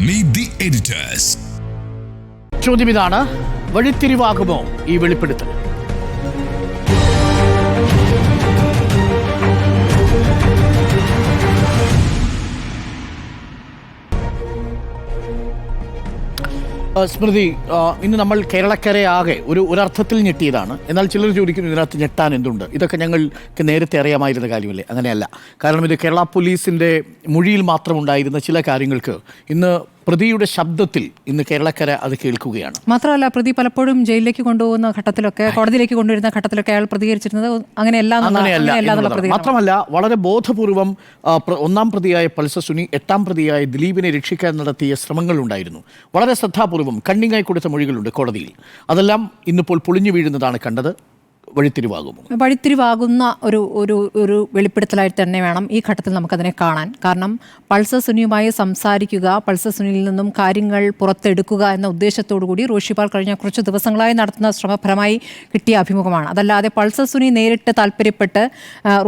Meet the editors. ചോദ്യം ഇതാണ്: വഴിത്തിരിവാകുമോ ഈ വെളിപ്പെടുത്തൽ? സ്മൃതി, ഇന്ന് നമ്മൾ കേരളക്കരയാകെ ഒരർത്ഥത്തിൽ ഞെട്ടിയതാണ്. എന്നാൽ ചിലർ ചോദിക്കുന്നു ഇതിനകത്ത് ഞെട്ടാൻ എന്തുണ്ട്? ഇതൊക്കെ ഞങ്ങൾക്ക് നേരത്തെ അറിയാമായിരുന്ന കാര്യമല്ലേ? അങ്ങനെയല്ല. കാരണം ഇത് കേരള പോലീസിൻ്റെ മൊഴിയിൽ മാത്രമുണ്ടായിരുന്ന ചില കാര്യങ്ങൾക്ക് ഇന്ന് പ്രതിയുടെ ശബ്ദത്തിൽ ഇന്ന് കേരളക്കര അത് കേൾക്കുകയാണ്. മാത്രമല്ല, പ്രതി പലപ്പോഴും ജയിലിലേക്ക് കൊണ്ടുപോകുന്ന ഘട്ടത്തിലൊക്കെ, കോടതിയിലേക്ക് കൊണ്ടുവരുന്ന ഘട്ടത്തിലൊക്കെ അയാൾ പ്രതികരിച്ചിരുന്നത് അങ്ങനെയല്ല. മാത്രമല്ല, വളരെ ബോധപൂർവം ഒന്നാം പ്രതിയായ പൾസർ സുനി, എട്ടാം പ്രതിയായ ദിലീപിനെ രക്ഷിക്കാൻ നടത്തിയ ശ്രമങ്ങളുണ്ടായിരുന്നു. വളരെ ശ്രദ്ധാപൂർവം കണ്ണിങ്ങായി കൊടുത്ത മൊഴികളുണ്ട് കോടതിയിൽ. അതെല്ലാം ഇന്നിപ്പോൾ പൊളിഞ്ഞു വീഴുന്നതാണ് കണ്ടത്. വഴിത്തിരിവാകുന്ന ഒരു വെളിപ്പെടുത്തലായിട്ട് തന്നെ വേണം ഈ ഘട്ടത്തിൽ നമുക്കതിനെ കാണാൻ. കാരണം പൾസർ സുനിയുമായി സംസാരിക്കുക, പൾസർ സുനിയിൽ നിന്നും കാര്യങ്ങൾ പുറത്തെടുക്കുക എന്ന ഉദ്ദേശത്തോടു കൂടി റോഷിപാൽ കഴിഞ്ഞ കുറച്ച് ദിവസങ്ങളായി നടത്തുന്ന ശ്രമഫലമായി കിട്ടിയ അഭിമുഖമാണ്. അതല്ലാതെ പൾസർ സുനി നേരിട്ട് താല്പര്യപ്പെട്ട്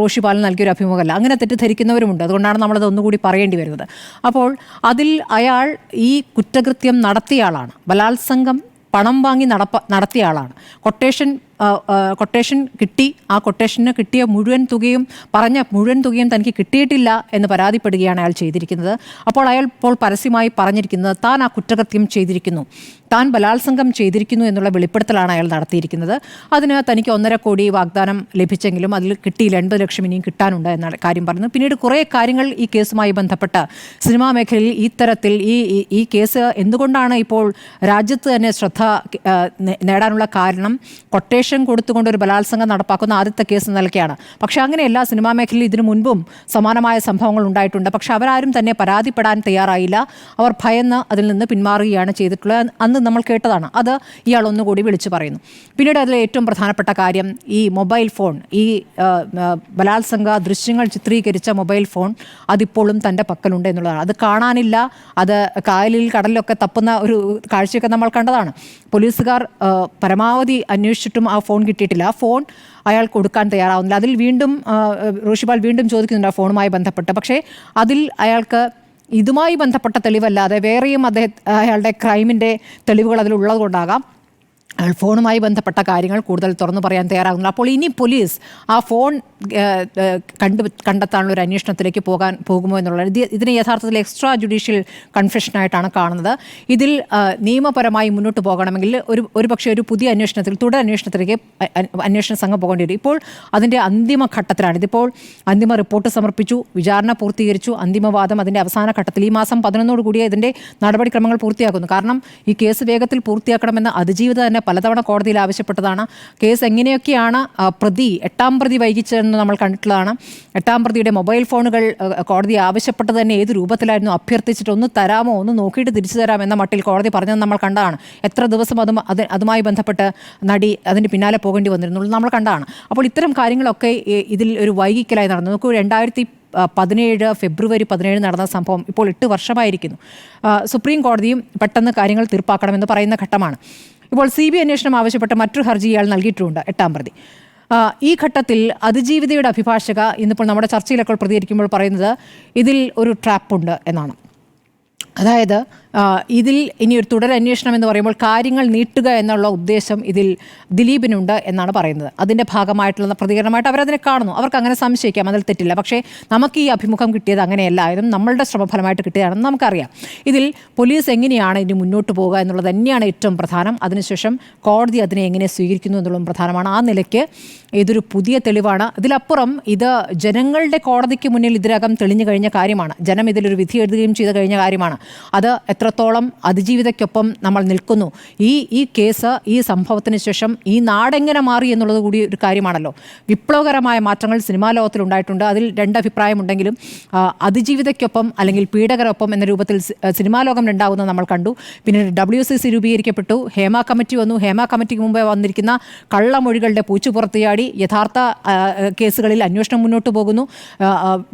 റോഷിപാലിന് നൽകിയൊരു അഭിമുഖമല്ല. അങ്ങനെ തെറ്റിദ്ധരിക്കുന്നവരുമുണ്ട്. അതുകൊണ്ടാണ് നമ്മളത് ഒന്നുകൂടി പറയേണ്ടി വരുന്നത്. അപ്പോൾ അതിൽ അയാൾ ഈ കുറ്റകൃത്യം നടത്തിയ ആളാണ്. ബലാത്സംഗം പണം വാങ്ങി നടത്തിയ ആളാണ്. കൊട്ടേഷൻ കിട്ടി. ആ കൊട്ടേഷന് കിട്ടിയ മുഴുവൻ തുകയും തനിക്ക് കിട്ടിയിട്ടില്ല എന്ന് പരാതിപ്പെടുകയാണ് അയാൾ ചെയ്തിരിക്കുന്നത്. അപ്പോൾ അയാൾ ഇപ്പോൾ പരസ്യമായി പറഞ്ഞിരിക്കുന്നത് താൻ ആ കുറ്റകൃത്യം ചെയ്തിരിക്കുന്നു, താൻ ബലാത്സംഗം ചെയ്തിരിക്കുന്നു എന്നുള്ള വെളിപ്പെടുത്തലാണ് അയാൾ നടത്തിയിരിക്കുന്നത്. അതിന് തനിക്ക് 1.5 കോടി വാഗ്ദാനം ലഭിച്ചെങ്കിലും അതിൽ കിട്ടിയില്ല, 80 ലക്ഷം ഇനിയും കിട്ടാനുണ്ട് എന്ന കാര്യം പറഞ്ഞു. പിന്നീട് കുറേ കാര്യങ്ങൾ ഈ കേസുമായി ബന്ധപ്പെട്ട് സിനിമാ മേഖലയിൽ ഇത്തരത്തിൽ ഈ കേസ് എന്തുകൊണ്ടാണ് ഇപ്പോൾ രാജ്യത്ത് തന്നെ ശ്രദ്ധ നേടാനുള്ള കാരണം, കൊട്ടേഷൻ കൊടുത്തുകൊണ്ട് ഒരു ബലാത്സംഗം നടപ്പാക്കുന്ന ആദ്യത്തെ കേസ് നിലയ്ക്കാണ്. പക്ഷേ അങ്ങനെയല്ല. സിനിമാ മേഖലയിൽ ഇതിനു മുൻപും സമാനമായ സംഭവങ്ങൾ ഉണ്ടായിട്ടുണ്ട്. പക്ഷെ അവരാരും തന്നെ പരാതിപ്പെടാൻ തയ്യാറായില്ല. അവർ ഭയന്ന് അതിൽ നിന്ന് പിന്മാറുകയാണ് ചെയ്തിട്ടുള്ളത്. അന്ന് നമ്മൾ കേട്ടതാണ്. അത് ഇയാൾ ഒന്നുകൂടി വിളിച്ചു പറയുന്നു. പിന്നീട് അതിൽ ഏറ്റവും പ്രധാനപ്പെട്ട കാര്യം, ഈ മൊബൈൽ ഫോൺ, ഈ ബലാത്സംഗ ദൃശ്യങ്ങൾ ചിത്രീകരിച്ച മൊബൈൽ ഫോൺ അതിപ്പോഴും തൻ്റെ പക്കലുണ്ട് എന്നുള്ളതാണ്. അത് കാണാനില്ല. അത് കായലിൽ കടലിലൊക്കെ തപ്പുന്ന ഒരു കാഴ്ചയൊക്കെ നമ്മൾ കണ്ടതാണ്. പോലീസുകാർ പരമാവധി അന്വേഷിച്ചിട്ടും ആ ഫോൺ കിട്ടിയിട്ടില്ല. ആ ഫോൺ അയാൾ കൊടുക്കാൻ തയ്യാറാവുന്നില്ല. അതിൽ വീണ്ടും റോഷിപാൽ വീണ്ടും ചോദിക്കുന്നുണ്ട് ആ ഫോണുമായി ബന്ധപ്പെട്ട്. പക്ഷേ അതിൽ അയാൾക്ക് ഇതുമായി ബന്ധപ്പെട്ട തെളിവല്ലാതെ വേറെയും അയാളുടെ ക്രൈമിൻ്റെ തെളിവുകൾ അതിലുള്ളത് കൊണ്ടാകാം അയാൾ ഫോണുമായി ബന്ധപ്പെട്ട കാര്യങ്ങൾ കൂടുതൽ തുറന്നു പറയാൻ തയ്യാറാകുന്നില്ല. അപ്പോൾ ഇനി പോലീസ് ആ ഫോൺ കണ്ടെത്താനുള്ള ഒരു അന്വേഷണത്തിലേക്ക് പോകുമോ എന്നുള്ളത് ഇതിനെ യഥാർത്ഥത്തിൽ എക്സ്ട്രാ ജുഡീഷ്യൽ കൺഫെഷനായിട്ടാണ് കാണുന്നത്. ഇതിൽ നിയമപരമായി മുന്നോട്ട് പോകണമെങ്കിൽ ഒരു പക്ഷേ ഒരു പുതിയ അന്വേഷണത്തിൽ, തുടരന്വേഷണത്തിലേക്ക് അന്വേഷണ സംഘം പോകേണ്ടി വരും. ഇപ്പോൾ അതിൻ്റെ അന്തിമ ഘട്ടത്തിലാണ്. ഇതിപ്പോൾ അന്തിമ റിപ്പോർട്ട് സമർപ്പിച്ചു, വിചാരണ പൂർത്തീകരിച്ചു, അന്തിമവാദം അതിൻ്റെ അവസാന ഘട്ടത്തിൽ. ഈ മാസം 11 കൂടിയ ഇതിൻ്റെ നടപടിക്രമങ്ങൾ പൂർത്തിയാക്കുന്നു. കാരണം ഈ കേസ് വേഗത്തിൽ പൂർത്തിയാക്കണമെന്ന് അതിജീവിത തന്നെ പലതവണ കോടതിയിൽ ആവശ്യപ്പെട്ടതാണ്. കേസ് എങ്ങനെയൊക്കെയാണ് എട്ടാം പ്രതി വൈകിച്ചതെന്ന് നമ്മൾ കണ്ടിട്ടുള്ളതാണ്. എട്ടാം പ്രതിയുടെ മൊബൈൽ ഫോണുകൾ കോടതി ആവശ്യപ്പെട്ടത് തന്നെ ഏത് രൂപത്തിലായിരുന്നു, അഭ്യർത്ഥിച്ചിട്ട് ഒന്ന് തരാമോ, ഒന്ന് നോക്കിയിട്ട് തിരിച്ചു തരാം എന്ന മട്ടിൽ കോടതി പറഞ്ഞത് നമ്മൾ കണ്ടതാണ്. എത്ര ദിവസം അതുമായി ബന്ധപ്പെട്ട് നടി അതിന് പിന്നാലെ പോകേണ്ടി വന്നിരുന്നുള്ളൂ നമ്മൾ കണ്ടതാണ്. അപ്പോൾ ഇത്തരം കാര്യങ്ങളൊക്കെ ഇതിൽ ഒരു വൈകിക്കലായി നടന്നു. നമുക്ക് 2017 ഫെബ്രുവരി 17 നടന്ന സംഭവം ഇപ്പോൾ 8 വർഷമായിരിക്കുന്നു. സുപ്രീം കോടതിയും പെട്ടെന്ന് കാര്യങ്ങൾ തീർപ്പാക്കണമെന്ന് പറയുന്ന ഘട്ടമാണ്. ഇപ്പോൾ CBI അന്വേഷണം ആവശ്യപ്പെട്ട് മറ്റൊരു ഹർജി ഇയാൾ നൽകിയിട്ടുണ്ട്, എട്ടാം പ്രതി. ഈ ഘട്ടത്തിൽ അതിജീവിതയുടെ അഭിഭാഷക ഇന്നിപ്പോൾ നമ്മുടെ ചർച്ചയിലൊക്കെ പ്രതികരിക്കുമ്പോൾ പറയുന്നത് ഇതിൽ ഒരു ട്രാപ്പുണ്ട് എന്നാണ്. അതായത് ഇതിൽ ഇനി ഒരു തുടരന്വേഷണം എന്ന് പറയുമ്പോൾ കാര്യങ്ങൾ നീട്ടുക എന്നുള്ള ഉദ്ദേശം ഇതിൽ ദിലീപിനുണ്ട് എന്നാണ് പറയുന്നത്. അതിൻ്റെ ഭാഗമായിട്ടുള്ള പ്രതികരണമായിട്ട് അവരതിനെ കാണുന്നു. അവർക്ക് അങ്ങനെ സംശയിക്കാം, അതിൽ തെറ്റില്ല. പക്ഷേ നമുക്ക് ഈ അഭിമുഖം കിട്ടിയത് അങ്ങനെയല്ല, ഇതും നമ്മളുടെ ശ്രമഫലമായിട്ട് കിട്ടിയതാണെന്ന് നമുക്കറിയാം. ഇതിൽ പോലീസ് എങ്ങനെയാണ് ഇനി മുന്നോട്ട് പോവുക എന്നുള്ളത് തന്നെയാണ് ഏറ്റവും പ്രധാനം. അതിനുശേഷം കോടതി അതിനെ എങ്ങനെ സ്വീകരിക്കുന്നു എന്നുള്ളതും പ്രധാനമാണ്. ആ നിലയ്ക്ക് ഇതൊരു പുതിയ തെളിവാണ്. ഇതിലപ്പുറം ഇത് ജനങ്ങളുടെ കോടതിക്ക് മുന്നിൽ ഇതിനകം തെളിഞ്ഞു കഴിഞ്ഞ കാര്യമാണ്. ജനം ഇതിലൊരു വിധി എഴുതുകയും ചെയ്ത കഴിഞ്ഞ കാര്യമാണ്. അത് എത്രത്തോളം അതിജീവിതയ്ക്കൊപ്പം നമ്മൾ നിൽക്കുന്നു, ഈ കേസ്, ഈ സംഭവത്തിന് ശേഷം ഈ നാടെങ്ങനെ മാറി എന്നുള്ളത് കൂടി ഒരു കാര്യമാണല്ലോ. വിപ്ലവകരമായ മാറ്റങ്ങൾ സിനിമാ ലോകത്തിൽ ഉണ്ടായിട്ടുണ്ട്. അതിൽ 2 അഭിപ്രായമുണ്ടെങ്കിലും അതിജീവിതയ്ക്കൊപ്പം അല്ലെങ്കിൽ പീഡകരൊപ്പം എന്ന രൂപത്തിൽ സിനിമാ ലോകം രണ്ടാകുന്നത് നമ്മൾ കണ്ടു. പിന്നെ WCC രൂപീകരിക്കപ്പെട്ടു, ഹേമ കമ്മിറ്റി വന്നു. ഹേമ കമ്മിറ്റിക്ക് മുമ്പേ വന്നിരിക്കുന്ന കള്ളമൊഴികളുടെ പൂച്ചുപുറത്തിയാടി യഥാർത്ഥ കേസുകളിൽ അന്വേഷണം മുന്നോട്ട് പോകുന്നു.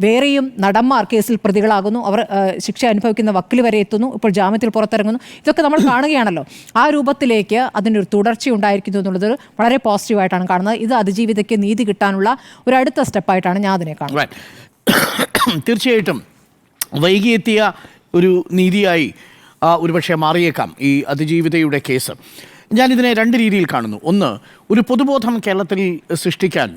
വേറെയും നടന്മാർ കേസിൽ പ്രതികളാകുന്നു. അവർ ശിക്ഷ അനുഭവിക്കുന്ന വക്കിൽ വരെ എത്തുന്നു. ഇപ്പോൾ ജാമ്യത്തിൽ പുറത്തിറങ്ങുന്നു. ഇതൊക്കെ നമ്മൾ കാണുകയാണല്ലോ. ആ രൂപത്തിലേക്ക് അതിൻ്റെ ഒരു തുടർച്ച ഉണ്ടായിരിക്കുന്നു എന്നുള്ളത് വളരെ പോസിറ്റീവായിട്ടാണ് കാണുന്നത്. ഇത് അതിജീവിതയ്ക്ക് നീതി കിട്ടാനുള്ള ഒരു അടുത്ത സ്റ്റെപ്പായിട്ടാണ് ഞാൻ അതിനെ കാണുന്നത്. തീർച്ചയായിട്ടും വൈകിയെത്തിയ ഒരു നീതിയായി ഒരുപക്ഷെ മാറിയേക്കാം ഈ അതിജീവിതയുടെ കേസ്. ഞാനിതിനെ രണ്ട് രീതിയിൽ കാണുന്നു. ഒന്ന്, ഒരു പൊതുബോധം കേരളത്തിൽ സൃഷ്ടിക്കാൻ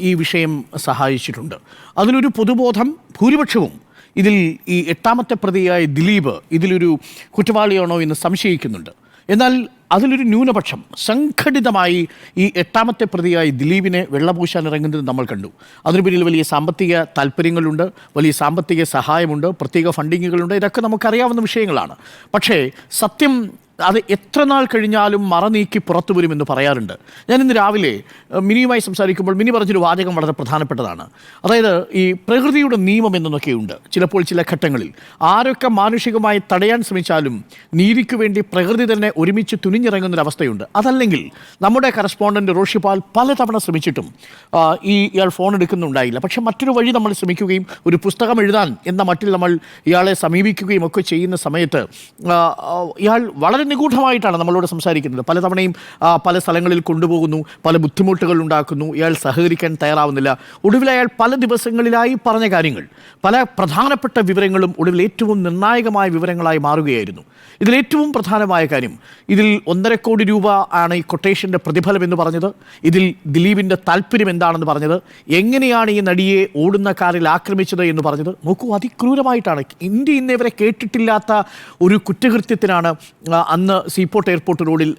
ഈ വിഷയം സഹായിച്ചിട്ടുണ്ട്. അതിലൊരു പൊതുബോധം ഭൂരിപക്ഷവും ഇതിൽ ഈ 8ാമത്തെ പ്രതിയായ ദിലീപ് ഇതിലൊരു കുറ്റവാളിയാണോ എന്ന് സംശയിക്കുന്നുണ്ട്. എന്നാൽ അതിലൊരു ന്യൂനപക്ഷം സംഘടിതമായി ഈ 8ാമത്തെ പ്രതിയായി ദിലീപിനെ വെള്ളപൂശാൻ ഇറങ്ങുന്നത് നമ്മൾ കണ്ടു. അതിനു പിന്നിൽ വലിയ സാമ്പത്തിക താല്പര്യങ്ങളുണ്ട്, വലിയ സാമ്പത്തിക സഹായമുണ്ട്, പ്രത്യേക ഫണ്ടിങ്ങുകളുണ്ട്. ഇതൊക്കെ നമുക്കറിയാവുന്ന വിഷയങ്ങളാണ്. പക്ഷേ സത്യം അത് എത്ര നാൾ കഴിഞ്ഞാലും മറനീക്കി പുറത്തു വരുമെന്ന് പറയാറുണ്ട്. ഞാൻ ഇന്ന് രാവിലെ മിനിയുമായി സംസാരിക്കുമ്പോൾ മിനി പറഞ്ഞൊരു വാചകം വളരെ പ്രധാനപ്പെട്ടതാണ്. അതായത് ഈ പ്രകൃതിയുടെ നിയമം എന്നൊക്കെയുണ്ട്. ചിലപ്പോൾ ചില ഘട്ടങ്ങളിൽ ആരൊക്കെ മാനുഷികമായി തടയാൻ ശ്രമിച്ചാലും നീതിക്ക് വേണ്ടി പ്രകൃതി തന്നെ ഒരുമിച്ച് തുനിഞ്ഞിറങ്ങുന്നൊരവസ്ഥയുണ്ട്. അതല്ലെങ്കിൽ നമ്മുടെ കറസ്പോണ്ടൻ്റ് റോഷിപാൽ പലതവണ ശ്രമിച്ചിട്ടും ഇയാൾ ഫോൺ എടുക്കുന്നുണ്ടായില്ല. പക്ഷെ മറ്റൊരു വഴി നമ്മൾ ശ്രമിക്കുകയും ഒരു പുസ്തകം എഴുതാൻ എന്ന മട്ടിൽ നമ്മൾ ഇയാളെ സമീപിക്കുകയും ഒക്കെ ചെയ്യുന്ന സമയത്ത് ഇയാൾ വളരെ നിഗൂഢമായിട്ടാണ് നമ്മളോട് സംസാരിക്കുന്നത്. പലതവണയും പല സ്ഥലങ്ങളിൽ കൊണ്ടുപോകുന്നു, പല ബുദ്ധിമുട്ടുകൾ ഉണ്ടാക്കുന്നു, ഇയാൾ സഹകരിക്കാൻ തയ്യാറാവുന്നില്ല. ഒടുവിൽ അയാൾ പല ദിവസങ്ങളിലായി പറഞ്ഞ കാര്യങ്ങൾ, പല പ്രധാനപ്പെട്ട വിവരങ്ങളും ഒടുവിൽ ഏറ്റവും നിർണായകമായ വിവരങ്ങളായി മാറുകയായിരുന്നു. ഇതിലേറ്റവും പ്രധാനമായ കാര്യം, ഇതിൽ 1.5 കോടി രൂപ ആണ് ഈ കൊട്ടേഷൻ്റെ പ്രതിഫലം എന്ന് പറഞ്ഞത്, ഇതിൽ ദിലീപിൻ്റെ താല്പര്യം എന്താണെന്ന് പറഞ്ഞത്, എങ്ങനെയാണ് ഈ നടിയെ ഓടുന്ന കാറിൽ ആക്രമിച്ചത് എന്ന് പറഞ്ഞത്. നോക്കൂ, അതിക്രൂരമായിട്ടാണ്. ഇന്ത്യ ഇന്നേ വരെ കേട്ടിട്ടില്ലാത്ത ഒരു കുറ്റകൃത്യത്തിനാണ് അന്ന് സീപോർട്ട് എയർപോർട്ട് റോഡിൽ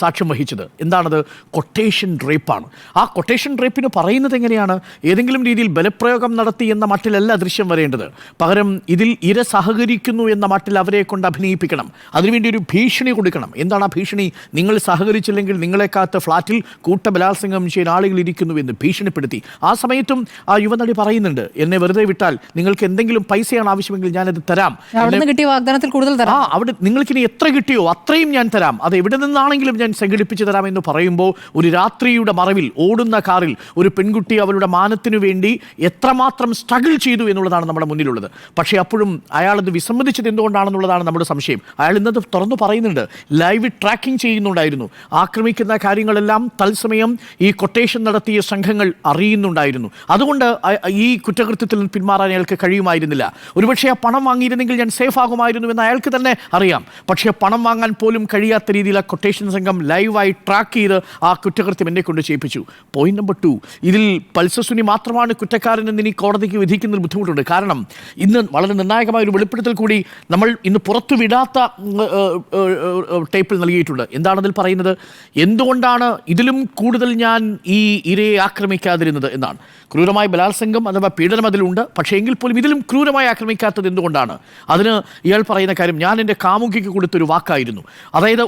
സാക്ഷ്യം വഹിച്ചത്. എന്താണത്? കൊട്ടേഷൻ റേപ്പാണ്. ആ കൊട്ടേഷൻ റേപ്പിന് പറയുന്നത് എങ്ങനെയാണ്? ഏതെങ്കിലും രീതിയിൽ ബലപ്രയോഗം നടത്തി എന്ന മട്ടിലല്ല ദൃശ്യം വരേണ്ടത്. പകരം ഇതിൽ ഇര സഹകരിക്കുന്നു എന്ന മട്ടിൽ അവരെ കൊണ്ട് അഭിനയിപ്പിക്കണം. അതിനുവേണ്ടി ഒരു ഭീഷണി കൊടുക്കണം. എന്താണ് ആ ഭീഷണി? നിങ്ങൾ സഹകരിച്ചില്ലെങ്കിൽ നിങ്ങളെ കാത്ത് ഫ്ളാറ്റിൽ കൂട്ടബലാത്സംഗം ചെയ്യാൻ ആളുകൾ ഇരിക്കുന്നു എന്ന് ഭീഷണിപ്പെടുത്തി. ആ സമയത്തും ആ യുവനടി പറയുന്നുണ്ട്, എന്നെ വെറുതെ വിട്ടാൽ നിങ്ങൾക്ക് എന്തെങ്കിലും പൈസയാണ് ആവശ്യമെങ്കിൽ ഞാനത് തരാം. കിട്ടിയ വാഗ്ദാനത്തിൽ കൂടുതൽ തരാം. അവിടെ നിങ്ങൾക്കിനി എത്ര കിട്ടിയോ അത്രയും ഞാൻ തരാം, അത് എവിടെ നിന്നാണെങ്കിലും ഞാൻ സംഘടിപ്പിച്ച് തരാമെന്ന് പറയുമ്പോൾ ഒരു രാത്രിയുടെ മറവിൽ ഓടുന്ന കാറിൽ ഒരു പെൺകുട്ടി അവളുടെ മാനത്തിനു വേണ്ടി എത്രമാത്രം സ്ട്രഗിൾ ചെയ്തു എന്നുള്ളതാണ് നമ്മുടെ മുന്നിലുള്ളത്. പക്ഷേ അപ്പോഴും അയാളത് വിസമ്മതിച്ചത് എന്തുകൊണ്ടാണെന്നുള്ളതാണ് നമ്മുടെ സംശയം. അയാൾ ഇന്നത് തുറന്നു പറയുന്നുണ്ട്. ലൈവ് ട്രാക്കിംഗ് ചെയ്യുന്നുണ്ടായിരുന്നു. ആക്രമിക്കുന്ന കാര്യങ്ങളെല്ലാം തത്സമയം ഈ കൊട്ടേഷൻ നടത്തിയ സംഘങ്ങൾ അറിയുന്നുണ്ടായിരുന്നു. അതുകൊണ്ട് ഈ കുറ്റകൃത്യത്തിൽ നിന്ന് പിന്മാറാൻ അയാൾക്ക് കഴിയുമായിരുന്നില്ല. ഒരുപക്ഷെ ആ പണം വാങ്ങിയിരുന്നെങ്കിൽ ഞാൻ സേഫ് ആകുമായിരുന്നു എന്ന് അയാൾക്ക് തന്നെ അറിയാം. പക്ഷേ പണം വാങ്ങാൻ പോലും കഴിയാത്ത രീതിയിൽ ആ കൊട്ടേഷൻ സംഘം ലൈവായി ട്രാക്ക് ചെയ്ത് ആ കുറ്റകൃത്യം എന്നെ കൊണ്ട് ചെയ്യിപ്പിച്ചു. പോയിന്റ് നമ്പർ 2, ഇതിൽ പൾസസുനി മാത്രമാണ് കുറ്റക്കാരനെന്ന് ഇനി കോടതിക്ക് വിധിക്കുന്നതിൽ ബുദ്ധിമുട്ടുണ്ട്. കാരണം ഇന്ന് വളരെ നിർണായകമായ ഒരു വെളിപ്പെടുത്തൽ കൂടി നമ്മൾ ഇന്ന് പുറത്തുവിടാത്ത ടേപ്പിൽ നൽകിയിട്ടുണ്ട്. എന്താണതിൽ പറയുന്നത്? എന്തുകൊണ്ടാണ് ഇതിലും കൂടുതൽ ഞാൻ ഈ ഇരയെ ആക്രമിക്കാതിരുന്നത് എന്നാണ്. ക്രൂരമായ ബലാത്സംഗം അഥവാ പീഡനം അതിലുണ്ട്. പക്ഷേ എങ്കിൽ പോലും ഇതിലും ക്രൂരമായി ആക്രമിക്കാത്തത് എന്തുകൊണ്ടാണ്? അതിന് ഇയാൾ പറയുന്ന കാര്യം, ഞാൻ എൻ്റെ കാമുകിക്ക് കൊടുത്തൊരു വാക്കായിരുന്നു. അതായത്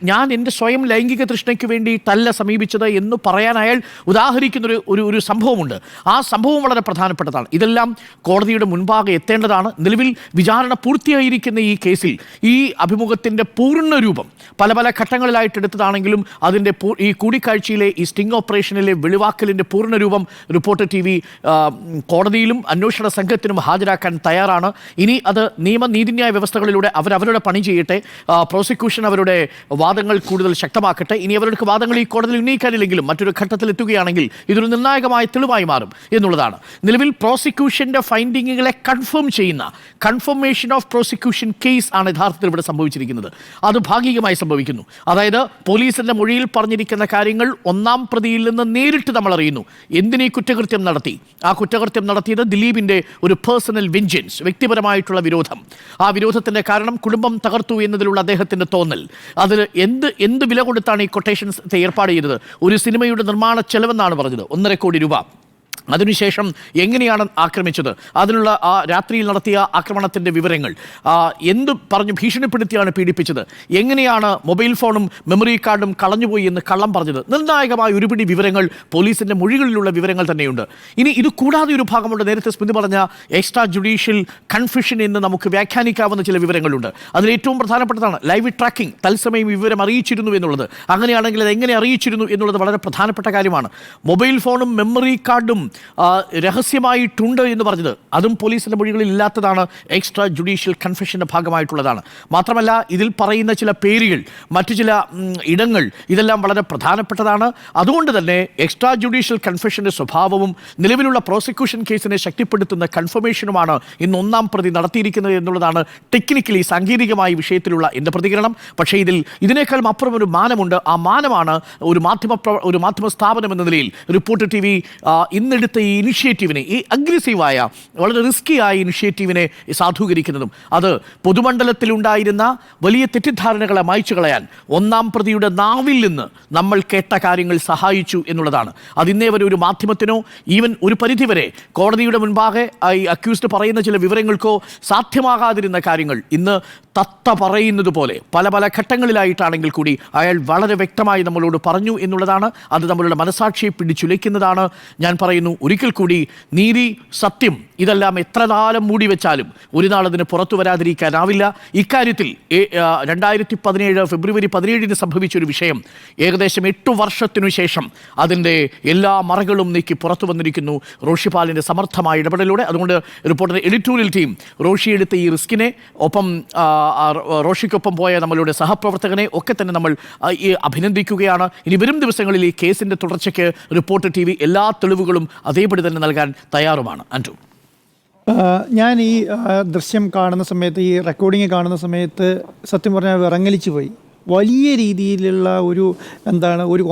ഞാൻ എൻ്റെ സ്വയം ലൈംഗിക തൃഷ്ണയ്ക്ക് വേണ്ടിയിട്ടല്ല സമീപിച്ചത് എന്ന് പറയാൻ അയാൾ ഉദാഹരിക്കുന്ന ഒരു സംഭവമുണ്ട്. ആ സംഭവം വളരെ പ്രധാനപ്പെട്ടതാണ്. ഇതെല്ലാം കോടതിയുടെ മുൻപാകെ എത്തേണ്ടതാണ്. നിലവിൽ വിചാരണ പൂർത്തിയായിരിക്കുന്ന ഈ കേസിൽ ഈ അഭിമുഖത്തിൻ്റെ പൂർണ്ണ രൂപം പല പല ഘട്ടങ്ങളിലായിട്ട് എടുത്തതാണെങ്കിലും അതിൻ്റെ ഈ കൂടിക്കാഴ്ചയിലെ ഈ സ്റ്റിംഗ് ഓപ്പറേഷനിലെ വെളിവാക്കലിൻ്റെ പൂർണ്ണ രൂപം റിപ്പോർട്ടർ TV കോടതിയിലും അന്വേഷണ സംഘത്തിനും ഹാജരാക്കാൻ തയ്യാറാണ്. ഇനി അത് നീതിന്യായ വ്യവസ്ഥകളിലൂടെ അവരവരുടെ പണി ചെയ്യട്ടെ. പ്രോസിക്യൂഷൻ അവരുടെ വാദങ്ങൾ കൂടുതൽ ശക്തമാക്കട്ടെ. ഇനി അവരുടെ വാദങ്ങൾ ഈ കോടതിയിൽ ഉന്നയിക്കാനില്ലെങ്കിലും മറ്റൊരു ഘട്ടത്തിൽ എത്തുകയാണെങ്കിൽ ഇതൊരു നിർണായകമായ തെളിവായി മാറും എന്നുള്ളതാണ്. നിലവിൽ പ്രോസിക്യൂഷൻ്റെ ഫൈൻഡിങ്ങുകളെ കൺഫേം ചെയ്യുന്ന കൺഫർമേഷൻ ഓഫ് പ്രോസിക്യൂഷൻ കേസ് ആണ് യഥാർത്ഥത്തിൽ ഇവിടെ സംഭവിച്ചിരിക്കുന്നത്. അത് ഭാഗികമായി സംഭവിക്കുന്നു. അതായത് പോലീസിൻ്റെ മൊഴിയിൽ പറഞ്ഞിരിക്കുന്ന കാര്യങ്ങൾ 1ാം പ്രതിയിൽ നിന്ന് നേരിട്ട് നമ്മൾ അറിയുന്നു. എന്തിനീ കുറ്റകൃത്യം നടത്തി? ആ കുറ്റകൃത്യം നടത്തിയത് ദിലീപിൻ്റെ ഒരു പേഴ്സണൽ വെഞ്ചൻസ്, വ്യക്തിപരമായിട്ടുള്ള വിരോധം. ആ വിരോധത്തിൻ്റെ കാരണം കുടുംബം തകർത്തു എന്നതിലുള്ള അദ്ദേഹത്തിൻ്റെ തോന്നൽ. അതിൽ എന്ത് വില കൊടുത്താണ് ഈ കൊട്ടേഷൻസ് ഏർപ്പാട് ചെയ്തത്? ഒരു സിനിമയുടെ നിർമ്മാണ ചെലവെന്നാണ് പറഞ്ഞത്, 1.5 കോടി രൂപ. അതിനുശേഷം എങ്ങനെയാണ് ആക്രമിച്ചത്, അതിനുള്ള ആ രാത്രിയിൽ നടത്തിയ ആക്രമണത്തിൻ്റെ വിവരങ്ങൾ, എന്ത് പറഞ്ഞു ഭീഷണിപ്പെടുത്തിയാണ് പീഡിപ്പിച്ചത്, എങ്ങനെയാണ് മൊബൈൽ ഫോണും മെമ്മറി കാർഡും കളഞ്ഞുപോയി എന്ന് കള്ളം പറഞ്ഞത്, നിർണായകമായ ഒരുപിടി വിവരങ്ങൾ പോലീസിൻ്റെ മൊഴികളിലുള്ള വിവരങ്ങൾ തന്നെയുണ്ട്. ഇനി ഇത് കൂടാതെ ഒരു ഭാഗമുണ്ട്. നേരത്തെ സ്മൃതി പറഞ്ഞ എക്സ്ട്രാ ജുഡീഷ്യൽ കൺഫ്യൂഷൻ എന്ന് നമുക്ക് വ്യാഖ്യാനിക്കാവുന്ന ചില വിവരങ്ങളുണ്ട്. അതിലേറ്റവും പ്രധാനപ്പെട്ടതാണ് ലൈവ് ട്രാക്കിംഗ്, തത്സമയം വിവരം അറിയിച്ചിരുന്നു എന്നുള്ളത്. അങ്ങനെയാണെങ്കിൽ അത് എങ്ങനെ അറിയിച്ചിരുന്നു എന്നുള്ളത് വളരെ പ്രധാനപ്പെട്ട കാര്യമാണ്. മൊബൈൽ ഫോണും മെമ്മറി കാർഡും രഹസ്യമായിട്ടുണ്ട് എന്ന് പറഞ്ഞത് അതും പോലീസിൻ്റെ മൊഴികളിൽ ഇല്ലാത്തതാണ്. എക്സ്ട്രാ ജുഡീഷ്യൽ കൺഫെഷൻ്റെ ഭാഗമായിട്ടുള്ളതാണ്. മാത്രമല്ല ഇതിൽ പറയുന്ന ചില പേരുകൾ, മറ്റു ചില ഇടങ്ങൾ, ഇതെല്ലാം വളരെ പ്രധാനപ്പെട്ടതാണ്. അതുകൊണ്ട് തന്നെ എക്സ്ട്രാ ജുഡീഷ്യൽ കൺഫെഷൻ്റെ സ്വഭാവവും നിലവിലുള്ള പ്രോസിക്യൂഷൻ കേസിനെ ശക്തിപ്പെടുത്തുന്ന കൺഫർമേഷനുമാണ് ഇന്ന് ഒന്നാം പ്രതി നടത്തിയിരിക്കുന്നത് എന്നുള്ളതാണ് ടെക്നിക്കലി സാങ്കേതികമായ വിഷയത്തിലുള്ള എൻ്റെ പ്രതികരണം. പക്ഷേ ഇതിനേക്കാളും അപ്പുറം ഒരു മാനമുണ്ട്. ആ മാനമാണ് ഒരു മാധ്യമ സ്ഥാപനം എന്ന നിലയിൽ റിപ്പോർട്ടർ TV ഇന്നെടുത്ത ഈ ഇനിഷ്യേറ്റീവിനെ, ഈ അഗ്രസീവായ വളരെ റിസ്കിയായ ഇനിഷ്യേറ്റീവിനെ സാധൂകരിക്കുന്നതും അത് പൊതുമണ്ഡലത്തിലുണ്ടായിരുന്ന വലിയ തെറ്റിദ്ധാരണകളെ മായ്ച്ചു കളയാൻ ഒന്നാം പ്രതിയുടെ നാവിൽ നിന്ന് നമ്മൾ കേട്ട കാര്യങ്ങൾ സഹായിച്ചു എന്നുള്ളതാണ്. അതിന്നേ വരെ ഒരു മാധ്യമത്തിനോ ഈവൻ ഒരു പരിധിവരെ കോടതിയുടെ മുൻപാകെ ഈ അക്യൂസ്ഡ് പറയുന്ന ചില വിവരങ്ങൾക്കോ സാധ്യമാകാതിരുന്ന കാര്യങ്ങൾ ഇന്ന് തത്ത പറയുന്നത് പോലെ പല ഘട്ടങ്ങളിലായിട്ടാണെങ്കിൽ കൂടി അയാൾ വളരെ വ്യക്തമായി നമ്മളോട് പറഞ്ഞു എന്നുള്ളതാണ്. അത് നമ്മളുടെ മനസാക്ഷിയെ പിടിച്ചുലയ്ക്കുന്നതാണ്. ഞാൻ പറയുന്നു ഒരിക്കൽ കൂടി, നീതി, സത്യം ഇതെല്ലാം എത്ര കാലം മൂടി വെച്ചാലും ഒരു നാൾ അതിന് പുറത്തു വരാതിരിക്കാനാവില്ല. ഇക്കാര്യത്തിൽ 2017 ഫെബ്രുവരി 17 സംഭവിച്ചൊരു വിഷയം ഏകദേശം 8 വർഷത്തിനു ശേഷം അതിൻ്റെ എല്ലാ മറകളും നീക്കി പുറത്തു വന്നിരിക്കുന്നു റോഷിപാലിൻ്റെ സമർത്ഥമായ ഇടപെടലിലൂടെ. അതുകൊണ്ട് റിപ്പോർട്ടർ എഡിറ്റോറിയൽ ടീം റോഷി എടുത്ത ഈ റിസ്കിനെ, ഒപ്പം റോഷിക്കൊപ്പം പോയ നമ്മളുടെ സഹപ്രവർത്തകനെ ഒക്കെ തന്നെ നമ്മൾ അഭിനന്ദിക്കുകയാണ്. ഇനി വരും ദിവസങ്ങളിൽ ഈ കേസിൻ്റെ തുടർച്ചയ്ക്ക് റിപ്പോർട്ടർ TV എല്ലാ തെളിവുകളും അതേപടി തന്നെ നൽകാൻ തയ്യാറുമാണ്. ആൻഡ്രു, ഞാൻ ഈ ദൃശ്യം കാണുന്ന സമയത്ത്, ഈ റെക്കോർഡിങ് കാണുന്ന സമയത്ത് സത്യം പറഞ്ഞാൽ വിറങ്ങലിച്ചു പോയി. വലിയ രീതിയിലുള്ള ഒരു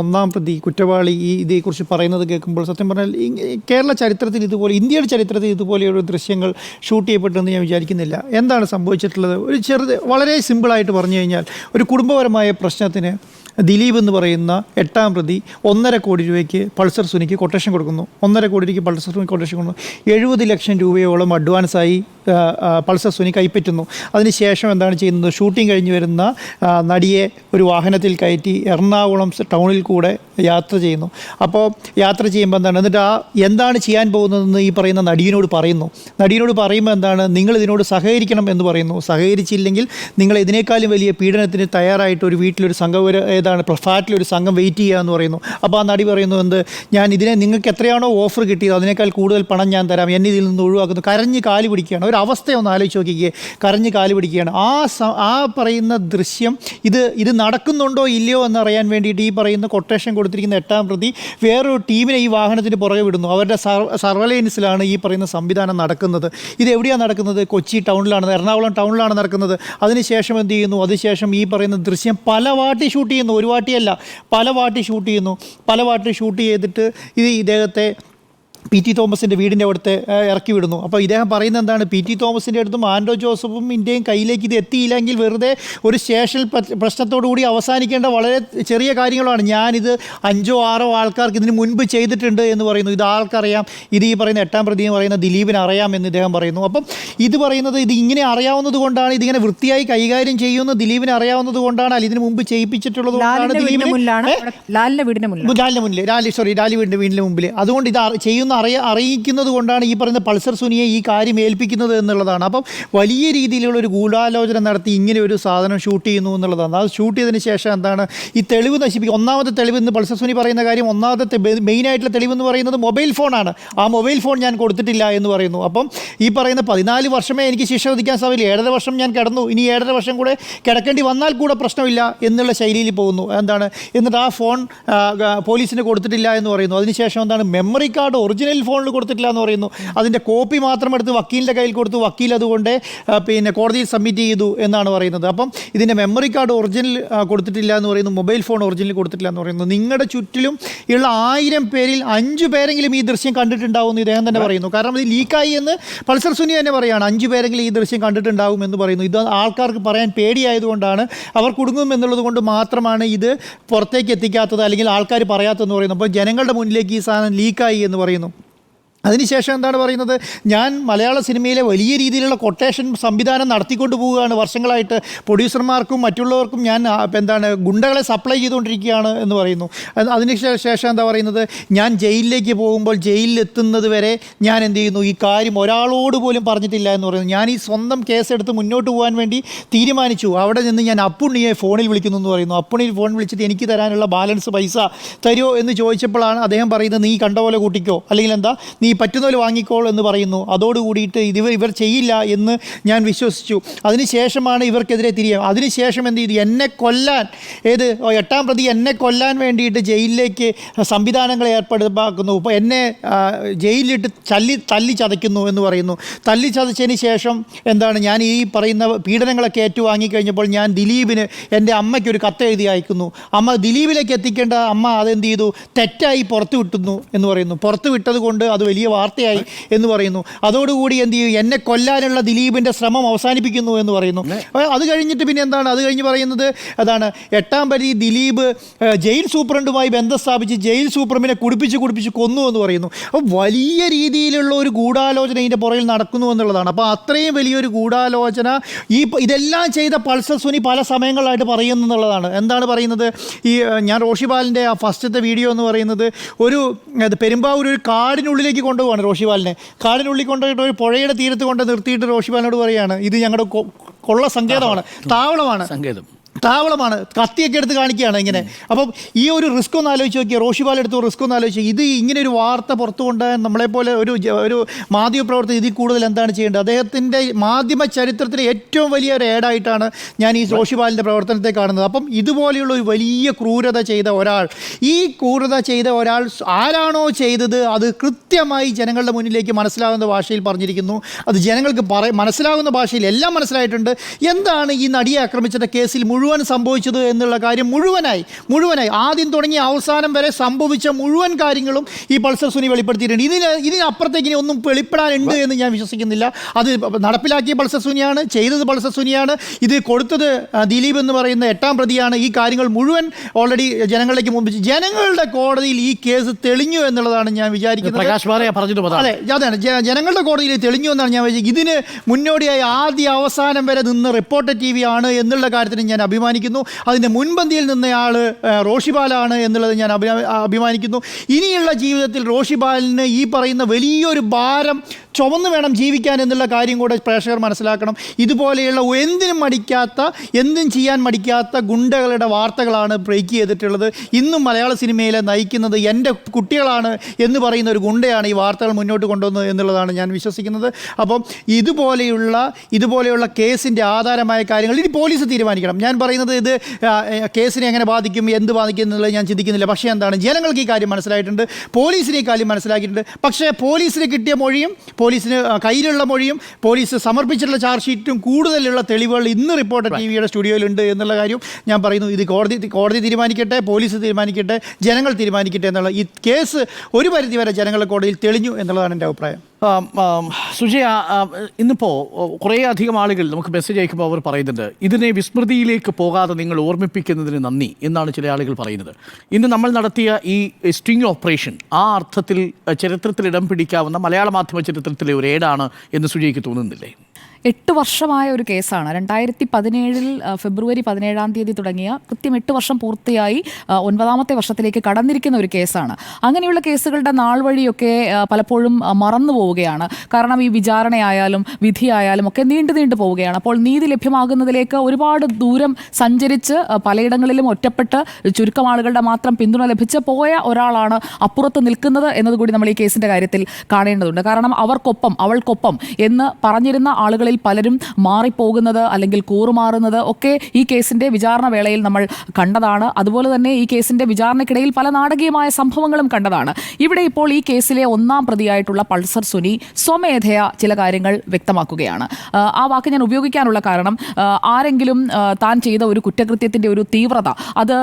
ഒന്നാം പ്രതി കുറ്റവാളി ഇതേക്കുറിച്ച് പറയുന്നത് കേൾക്കുമ്പോൾ സത്യം പറഞ്ഞാൽ കേരള ചരിത്രത്തിൽ ഇതുപോലെ, ഇന്ത്യയുടെ ചരിത്രത്തിൽ ഇതുപോലെയുള്ള ദൃശ്യങ്ങൾ ഷൂട്ട് ചെയ്യപ്പെട്ടെന്ന് ഞാൻ വിചാരിക്കുന്നില്ല. എന്താണ് സംഭവിച്ചിട്ടുള്ളത്? വളരെ സിമ്പിളായിട്ട് പറഞ്ഞു കഴിഞ്ഞാൽ, ഒരു കുടുംബപരമായ പ്രശ്നത്തിന് ദിലീപ് എന്ന് പറയുന്ന 8ാം പ്രതി 1.5 കോടി രൂപയ്ക്ക് പൾസർ സുനിക്ക് കൊട്ടേഷൻ കൊടുക്കുന്നു. 1.5 കോടി രൂപയ്ക്ക് പൾസർ സുനിക്ക് കൊട്ടേഷൻ കൊടുക്കുന്നു. 70 ലക്ഷം രൂപയോളം അഡ്വാൻസായി പൾസർ സുനി കൈപ്പറ്റുന്നു. അതിനുശേഷം എന്താണ് ചെയ്യുന്നത്? ഷൂട്ടിംഗ് കഴിഞ്ഞ് വരുന്ന നടിയെ ഒരു വാഹനത്തിൽ കയറ്റി എറണാകുളം ടൗണിൽ കൂടെ യാത്ര ചെയ്യുന്നു. അപ്പോൾ യാത്ര ചെയ്യുമ്പോൾ എന്നിട്ട് എന്താണ് ചെയ്യാൻ പോകുന്നതെന്ന് ഈ പറയുന്ന നടിയോട് പറയുമ്പോൾ നിങ്ങൾ ഇതിനോട് സഹകരിക്കണം എന്ന് പറയുന്നു. സഹകരിച്ചില്ലെങ്കിൽ നിങ്ങൾ ഇതിനേക്കാളും വലിയ പീഡനത്തിന് തയ്യാറായിട്ട് ഒരു വീട്ടിലൊരു സംഘം, ഫ്ലാറ്റിലൊരു സംഘം വെയിറ്റ് ചെയ്യുക എന്ന് പറയുന്നു. അപ്പോൾ ആ നടി പറയുന്നു, ഞാൻ നിങ്ങൾക്ക് എത്രയാണോ ഓഫർ കിട്ടിയത് അതിനേക്കാൾ കൂടുതൽ പണം ഞാൻ തരാം, എന്നെ ഇതിൽ നിന്ന് ഒഴിവാക്കുന്നു. കരഞ്ഞ് കാല് പിടിക്കുകയാണ്. ഒരു അവസ്ഥയൊന്ന് ആലോചിച്ച് നോക്കിക്കേ. കരഞ്ഞ് കാല് പിടിക്കുകയാണ്. ആ പറയുന്ന ദൃശ്യം ഇത് നടക്കുന്നുണ്ടോ ഇല്ലയോ എന്നറിയാൻ വേണ്ടിയിട്ട് ഈ പറയുന്ന കൊട്ടേഷൻ കൊടുത്തിരിക്കുന്ന 8ാം പ്രതി വേറൊരു ടീമിനെ ഈ വാഹനത്തിന് പുറകെ വിടുന്നു. അവരുടെ സർവൈലൻസിലാണ് ഈ പറയുന്ന സംവിധാനം നടക്കുന്നത്. ഇത് എവിടെയാണ് നടക്കുന്നത്? കൊച്ചി ടൗണിലാണ്, എറണാകുളം ടൗണിലാണ് നടക്കുന്നത്. അതിനുശേഷം എന്ത് ചെയ്യുന്നു? അതിനുശേഷം ഈ പറയുന്ന ദൃശ്യം പല വാട്ടി ഷൂട്ട് ചെയ്യുന്നു. ഒരു വാട്ടിയല്ല, പല വാട്ടി ഷൂട്ട് ചെയ്തിട്ട് ഇദ്ദേഹത്തെ PT തോമസിൻ്റെ വീടിൻ്റെ അവിടുത്തെ ഇറക്കി വിടുന്നു. അപ്പോൾ ഇദ്ദേഹം പറയുന്നത് എന്താണ്? PT തോമസിൻ്റെ അടുത്തും ആൻഡോ ജോസഫും ഇന്ത്യയും കയ്യിലേക്ക് ഇത് എത്തിയില്ലെങ്കിൽ വെറുതെ ഒരു സ്റ്റേഷൻ പ്രശ്നത്തോടു കൂടി അവസാനിക്കേണ്ട വളരെ ചെറിയ കാര്യങ്ങളാണ്. ഞാനിത് 5 or 6 ആൾക്കാർക്ക് ഇതിന് മുൻപ് ചെയ്തിട്ടുണ്ട് എന്ന് പറയുന്നു. ഇത് ആൾക്കറിയാം, ഇത് ഈ പറയുന്ന 8ാം പ്രതി എന്ന് പറയുന്ന ദിലീപിന് അറിയാം എന്ന് ഇദ്ദേഹം പറയുന്നു. അപ്പം ഇത് പറയുന്നത് ഇത് ഇങ്ങനെ അറിയാവുന്നത് കൊണ്ടാണ്, ഇതിങ്ങനെ വൃത്തിയായി കൈകാര്യം ചെയ്യുന്ന ദിലീപിന് അറിയാവുന്നത് കൊണ്ടാണ്, അല്ല ഇതിന് മുമ്പ് ചെയ്യിപ്പിച്ചിട്ടുള്ളത് കൊണ്ടാണ് ലാലിൻ്റെ വീടിൻ്റെ മുമ്പിൽ. അതുകൊണ്ട് ഇത് ചെയ്യുന്ന അറിയിക്കുന്നത് കൊണ്ടാണ് ഈ പറയുന്ന പൾസർ സുനിയെ ഈ കാര്യം ഏൽപ്പിക്കുന്നത് എന്നുള്ളതാണ്. അപ്പം വലിയ രീതിയിലുള്ള ഒരു ഗൂഢാലോചന നടത്തി ഇങ്ങനെ ഒരു സാധനം ഷൂട്ട് ചെയ്യുന്നു എന്നുള്ളതാണ്. അത് ഷൂട്ട് ചെയ്തതിന് ശേഷം ഈ തെളിവ് നശിപ്പിക്കുക. ഒന്നാമത്തെ തെളിവ് എന്ന് പൾസർ സുനി പറയുന്ന കാര്യം, ഒന്നാമത്തെ മെയിനായിട്ടുള്ള തെളിവ് എന്ന് പറയുന്നത് മൊബൈൽ ഫോണാണ്. ആ മൊബൈൽ ഫോൺ ഞാൻ കൊടുത്തിട്ടില്ല എന്ന് പറയുന്നു. അപ്പം ഈ പറയുന്ന 14 വർഷമേ എനിക്ക് ശിക്ഷ വിധിക്കാൻ സാധിക്കില്ല, 7.5 വർഷം ഞാൻ കിടന്നു, ഇനി 7.5 വർഷം കൂടെ കിടക്കേണ്ടി വന്നാൽ കൂടെ പ്രശ്നമില്ല എന്നുള്ള ശൈലിയിൽ പോകുന്നു. എന്നിട്ട് ആ ഫോൺ പോലീസിന് കൊടുത്തിട്ടില്ല എന്ന് പറയുന്നു. അതിനുശേഷം മെമ്മറി കാർഡ് ഒറിജിനൽ ഫോണിൽ കൊടുത്തിട്ടില്ല എന്ന് പറയുന്നു. അതിൻ്റെ കോപ്പി മാത്രം എടുത്ത് വക്കീലിൻ്റെ കയ്യിൽ കൊടുത്തു. വക്കീൽ അതുകൊണ്ട് കോടതിയിൽ സബ്മിറ്റ് ചെയ്തു എന്നാണ് പറയുന്നത്. അപ്പം ഇതിൻ്റെ മെമ്മറി കാർഡ് ഒറിജിനൽ കൊടുത്തിട്ടില്ല എന്ന് പറയുന്നു, മൊബൈൽ ഫോൺ ഒറിജിനൽ കൊടുത്തിട്ടില്ല എന്ന് പറയുന്നു. നിങ്ങളുടെ ചുറ്റിലും ഉള്ള 1000 പേരിൽ 5 പേരെങ്കിലും ഈ ദൃശ്യം കണ്ടിട്ടുണ്ടാവും എന്ന് ഇദ്ദേഹം തന്നെ പറയുന്നു. കാരണം ഇത് ലീക്കായി എന്ന് പൾസർ സുനി തന്നെ പറയുകയാണ്. 5 പേരെങ്കിലും ഈ ദൃശ്യം കണ്ടിട്ടുണ്ടാവും എന്ന് പറയുന്നു. ഇത് ആൾക്കാർക്ക് പറയാൻ പേടിയായതുകൊണ്ടാണ്, അവർ കുടുങ്ങും എന്നുള്ളത് കൊണ്ട് മാത്രമാണ് ഇത് പുറത്തേക്ക് എത്തിക്കാത്തത്, അല്ലെങ്കിൽ ആൾക്കാർ പറയാത്തതെന്ന് പറയുന്നു. അപ്പോൾ ജനങ്ങളുടെ മുന്നിലേക്ക് ഈ സാധനം ലീക്കായി എന്ന് പറയുന്നു. അതിനുശേഷം എന്താണ് പറയുന്നത്, ഞാൻ മലയാള സിനിമയിലെ വലിയ രീതിയിലുള്ള കൊട്ടേഷൻ സംവിധാനം നടത്തിക്കൊണ്ട് പോവുകയാണ് വർഷങ്ങളായിട്ട്, പ്രൊഡ്യൂസർമാർക്കും മറ്റുള്ളവർക്കും ഞാൻ ഗുണ്ടകളെ സപ്ലൈ ചെയ്തുകൊണ്ടിരിക്കുകയാണ് എന്ന് പറയുന്നു. അതിന് ശേഷം എന്താ പറയുന്നത്, ഞാൻ ജയിലിലേക്ക് പോകുമ്പോൾ ജയിലിലെത്തുന്നത് വരെ ഞാൻ എന്ത് ചെയ്യുന്നു, ഈ കാര്യം ഒരാളോട് പോലും പറഞ്ഞിട്ടില്ല എന്ന് പറയുന്നു. ഞാൻ ഈ സ്വന്തം കേസെടുത്ത് മുന്നോട്ട് പോകാൻ വേണ്ടി തീരുമാനിച്ചു. അവിടെ നിന്ന് ഞാൻ അപ്പുണ്ണിയെ ഫോണിൽ വിളിക്കുന്നു എന്ന് പറയുന്നു. അപ്പുണ്ണിയിൽ ഫോൺ വിളിച്ചിട്ട് എനിക്ക് തരാനുള്ള ബാലൻസ് പൈസ തരുമോ എന്ന് ചോദിച്ചപ്പോഴാണ് അദ്ദേഹം പറയുന്നത്, നീ കണ്ട പോലെ കൂട്ടിക്കോ, അല്ലെങ്കിൽ എന്താ നീ പറ്റുന്ന പോലെ വാങ്ങിക്കോൾ എന്ന് പറയുന്നു. അതോടുകൂടിയിട്ട് ഇവർ ചെയ്യില്ല എന്ന് ഞാൻ വിശ്വസിച്ചു. അതിനുശേഷമാണ് ഇവർക്കെതിരെ തിരിയുക. അതിനുശേഷം എന്ത് ചെയ്തു, എന്നെ കൊല്ലാൻ, 8-ാം പ്രതി എന്നെ കൊല്ലാൻ വേണ്ടിയിട്ട് ജയിലിലേക്ക് സംവിധാനങ്ങൾ ഏർപ്പെടുത്താക്കുന്നു. ഇപ്പോൾ എന്നെ ജയിലിലിട്ട് തല്ലി ചതയ്ക്കുന്നു എന്ന് പറയുന്നു. തല്ലി ചതച്ചതിന് ശേഷം ഞാൻ ഈ പറയുന്ന പീഡനങ്ങളൊക്കെ ഏറ്റുവാങ്ങിക്കഴിഞ്ഞപ്പോൾ ഞാൻ ദിലീപിന്, എൻ്റെ അമ്മയ്ക്കൊരു കത്ത് എഴുതി അയക്കുന്നു. അമ്മ ദിലീപിലേക്ക് എത്തിക്കേണ്ട അമ്മ അതെന്ത് ചെയ്തു, തെറ്റായി പുറത്തു വിട്ടുന്നു എന്ന് പറയുന്നു. പുറത്തു വിട്ടത് കൊണ്ട് അത് വലിയ വാർത്തയായി എന്ന് പറയുന്നു. അതോടുകൂടി എന്ത് ചെയ്യും, എന്നെ കൊല്ലാനുള്ള ദിലീപിൻ്റെ ശ്രമം അവസാനിപ്പിക്കുന്നു എന്ന് പറയുന്നു. അത് കഴിഞ്ഞിട്ട് പിന്നെ അത് കഴിഞ്ഞ് പറയുന്നത് 8-ാം പ്രതി ദിലീപ് ജയിൽ സൂപ്രണ്ടുമായി ബന്ധം സ്ഥാപിച്ച് ജയിൽ സൂപ്രണ്ടിനെ കുടിപ്പിച്ച് കൊന്നു എന്ന് പറയുന്നു. അപ്പോൾ വലിയ രീതിയിലുള്ള ഒരു ഗൂഢാലോചന ഇതിൻ്റെ പുറകിൽ നടക്കുന്നു എന്നുള്ളതാണ്. അപ്പോൾ അത്രയും വലിയൊരു ഗൂഢാലോചന ഇതെല്ലാം ചെയ്ത പൾസർ സുനി പല സമയങ്ങളായിട്ട് പറയുന്നു എന്നുള്ളതാണ്. എന്താണ് പറയുന്നത്, ഞാൻ റോഷിപാലിൻ്റെ ആ ഫസ്റ്റത്തെ വീഡിയോ എന്ന് പറയുന്നത്, പെരുമ്പാവൂർ ഒരു കാടിനുള്ളിലേക്ക് കൊണ്ടുപോവാണ് റോഷിപാലിനെ. കാടിനുള്ളിൽ കൊണ്ടുപോയിട്ട് ഒരു പുഴയുടെ തീരത്ത് കൊണ്ട് നിർത്തിയിട്ട് റോഷിപാലിനോട് പറയുകയാണ്, ഇത് ഞങ്ങളുടെ കൊള്ള സങ്കേതമാണ്, താവളമാണ്, കത്തിയൊക്കെ എടുത്ത് കാണിക്കുകയാണ് ഇങ്ങനെ. അപ്പം ഈ ഒരു റിസ്ക് ഒന്ന് ആലോചിച്ച് നോക്കിയാൽ, റോഷിപാൽ എടുത്ത് റിസ്ക് ഒന്ന് ആലോചിച്ച്, ഇത് ഇങ്ങനെ ഒരു വാർത്ത പുറത്തു കൊണ്ടുപോകാൻ നമ്മളെപ്പോലെ ഒരു മാധ്യമപ്രവർത്തകർ ഇതിൽ കൂടുതൽ എന്താണ് ചെയ്യേണ്ടത്? അദ്ദേഹത്തിൻ്റെ മാധ്യമ ചരിത്രത്തിലെ ഏറ്റവും വലിയ ഒരു ഏഡായിട്ടാണ് ഞാൻ ഈ റോഷിപാലിൻ്റെ പ്രവർത്തനത്തെ കാണുന്നത്. അപ്പം ഇതുപോലെയുള്ള ഒരു വലിയ ക്രൂരത ചെയ്ത ഒരാൾ ആരാണോ ചെയ്തത് അത് കൃത്യമായി ജനങ്ങളുടെ മുന്നിലേക്ക് മനസ്സിലാകുന്ന ഭാഷയിൽ പറഞ്ഞിരിക്കുന്നു. അത് ജനങ്ങൾക്ക് മനസ്സിലാകുന്ന ഭാഷയിൽ എല്ലാം മനസ്സിലായിട്ടുണ്ട്. എന്താണ് ഈ നടിയെ ആക്രമിച്ചിട്ട കേസിൽ മുഴുവൻ സംഭവിച്ചത് എന്നുള്ള കാര്യം മുഴുവനായി ആദ്യം തുടങ്ങി അവസാനം വരെ സംഭവിച്ച മുഴുവൻ കാര്യങ്ങളും ഈ പൾസർ സുനി വെളിപ്പെടുത്തിയിട്ടുണ്ട്. ഇതിനപ്പുറത്തേക്ക് ഇനി ഒന്നും വെളിപ്പെടാനുണ്ട് എന്ന് ഞാൻ വിശ്വസിക്കുന്നില്ല. അത് നടപ്പിലാക്കിയ പൾസർ സുനിയാണ്, ചെയ്തത് പൾസർ സുനിയാണ്, ഇത് കൊടുത്തത് ദിലീപ് എന്ന് പറയുന്ന 8-ാം പ്രതിയാണ്. ഈ കാര്യങ്ങൾ മുഴുവൻ ഓൾറെഡി ജനങ്ങളിലേക്ക് മുമ്പിച്ച് ജനങ്ങളുടെ കോടതിയിൽ ഈ കേസ് തെളിഞ്ഞു എന്നുള്ളതാണ് ഞാൻ വിചാരിക്കുന്നത്. അതെ, അതാണ് ജനങ്ങളുടെ കോടതിയിൽ തെളിഞ്ഞു എന്നാണ് ഞാൻ വിചാരിക്കുന്നത്. ഇതിന് മുന്നോടിയായി ആദ്യ അവസാനം വരെ നിന്ന് റിപ്പോർട്ടർ TV ആണ് എന്നുള്ള കാര്യത്തിന് ഞാൻ അഭിമാനിക്കുന്നു. അതിൻ്റെ മുൻപന്തിയിൽ നിന്നയാൾ റോഷിപാലാണ് എന്നുള്ളത് ഞാൻ അഭിമാനിക്കുന്നു. ഇനിയുള്ള ജീവിതത്തിൽ റോഷിപാലിന് ഈ പറയുന്ന വലിയൊരു ഭാരം ചുമന്ന് വേണം ജീവിക്കാൻ എന്നുള്ള കാര്യം കൂടെ പ്രേക്ഷകർ മനസ്സിലാക്കണം. ഇതുപോലെയുള്ള എന്തും ചെയ്യാൻ മടിക്കാത്ത ഗുണ്ടകളുടെ വാർത്തകളാണ് ബ്രേക്ക് ചെയ്തിട്ടുള്ളത്. ഇന്നും മലയാള സിനിമയിലെ നയിക്കുന്നത് എൻ്റെ കുട്ടികളാണ് എന്ന് പറയുന്ന ഒരു ഗുണ്ടയാണ് ഈ വാർത്തകൾ മുന്നോട്ട് കൊണ്ടുവന്നത് എന്നുള്ളതാണ് ഞാൻ വിശ്വസിക്കുന്നത്. അപ്പം ഇതുപോലെയുള്ള കേസിൻ്റെ ആധാരമായ കാര്യങ്ങൾ ഇനി പോലീസ് തീരുമാനിക്കണം. ഞാൻ പറയുന്നത് ഇത് കേസിനെ എങ്ങനെ ബാധിക്കും, എന്ത് ബാധിക്കും എന്നുള്ളത് ഞാൻ ചിന്തിക്കുന്നില്ല. പക്ഷേ ജനങ്ങൾക്ക് ഈ കാര്യം മനസ്സിലായിട്ടുണ്ട്, പോലീസിന് ഈ കാര്യം മനസ്സിലാക്കിയിട്ടുണ്ട്. പക്ഷേ പോലീസിന് കിട്ടിയ മൊഴിയും, പോലീസിന് കയ്യിലുള്ള മൊഴിയും, പോലീസ് സമർപ്പിച്ചിട്ടുള്ള ചാർജ് ഷീറ്റും കൂടുതലുള്ള തെളിവുകൾ ഇന്ന് റിപ്പോർട്ടർ TVയുടെ സ്റ്റുഡിയോയിലുണ്ട് എന്നുള്ള കാര്യം ഞാൻ പറയുന്നു. ഇത് കോടതി തീരുമാനിക്കട്ടെ, പോലീസ് തീരുമാനിക്കട്ടെ, ജനങ്ങൾ തീരുമാനിക്കട്ടെ എന്നുള്ള ഈ കേസ് ഒരു പരിധിവരെ ജനങ്ങളുടെ കോടതിയിൽ തെളിഞ്ഞു എന്നുള്ളതാണ് എൻ്റെ അഭിപ്രായം. സുജയ, ഇന്നിപ്പോൾ കുറേ അധികം ആളുകൾ നമുക്ക് മെസ്സേജ് അയക്കുമ്പോൾ അവർ പറയുന്നുണ്ട്, ഇതിനെ വിസ്മൃതിയിലേക്ക് പോകാതെ നിങ്ങൾ ഓർമ്മിപ്പിക്കുന്നതിന് നന്ദി എന്നാണ് ചില ആളുകൾ പറയുന്നത്. ഇന്ന് നമ്മൾ നടത്തിയ ഈ സ്റ്റിംഗ് ഓപ്പറേഷൻ ആ അർത്ഥത്തിൽ ചരിത്രത്തിൽ ഇടം പിടിക്കാവുന്ന മലയാള മാധ്യമ ചരിത്രത്തിലെ ഒരു ഏടാണ് എന്ന് സുജയ്ക്ക് തോന്നുന്നില്ലേ? 8 വർഷമായ ഒരു കേസാണ്. 2017 ഫെബ്രുവരി 17-ാം തീയതി തുടങ്ങിയ കൃത്യം 8 വർഷം പൂർത്തിയായി 9ാമത്തെ വർഷത്തിലേക്ക് കടന്നിരിക്കുന്ന ഒരു കേസാണ്. അങ്ങനെയുള്ള കേസുകളുടെ നാൾ വഴിയൊക്കെ പലപ്പോഴും മറന്നു പോവുകയാണ്. കാരണം ഈ വിചാരണയായാലും വിധിയായാലും ഒക്കെ നീണ്ടു പോവുകയാണ്. അപ്പോൾ നീതി ലഭ്യമാകുന്നതിലേക്ക് ഒരുപാട് ദൂരം സഞ്ചരിച്ച് പലയിടങ്ങളിലും ഒറ്റപ്പെട്ട് ചുരുക്കം ആളുകളുടെ മാത്രം പിന്തുണ ലഭിച്ച് പോയ ഒരാളാണ് അപ്പുറത്ത് നിൽക്കുന്നത് എന്നതുകൂടി നമ്മൾ ഈ കേസിൻ്റെ കാര്യത്തിൽ കാണേണ്ടതുണ്ട്. കാരണം അവൾക്കൊപ്പം എന്ന് പറഞ്ഞിരുന്ന ആളുകൾ പലരും മാറിപ്പോകുന്നത് അല്ലെങ്കിൽ കൂറുമാറുന്നത് ഒക്കെ ഈ കേസിന്റെ വിചാരണ വേളയിൽ നമ്മൾ കണ്ടതാണ്. അതുപോലെ തന്നെ ഈ കേസിന്റെ വിചാരണയ്ക്കിടയിൽ പല നാടകീയമായ സംഭവങ്ങളും കണ്ടതാണ്. ഇവിടെ ഇപ്പോൾ ഈ കേസിലെ 1-ാം പ്രതിയായിട്ടുള്ള പൾസർ സുനി സ്വമേധയാ ചില കാര്യങ്ങൾ വ്യക്തമാക്കുകയാണ്. ആ വാക്ക് ഞാൻ ഉപയോഗിക്കാനുള്ള കാരണം, ആരെങ്കിലും താൻ ചെയ്ത ഒരു കുറ്റകൃത്യത്തിന്റെ ഒരു തീവ്രത അത്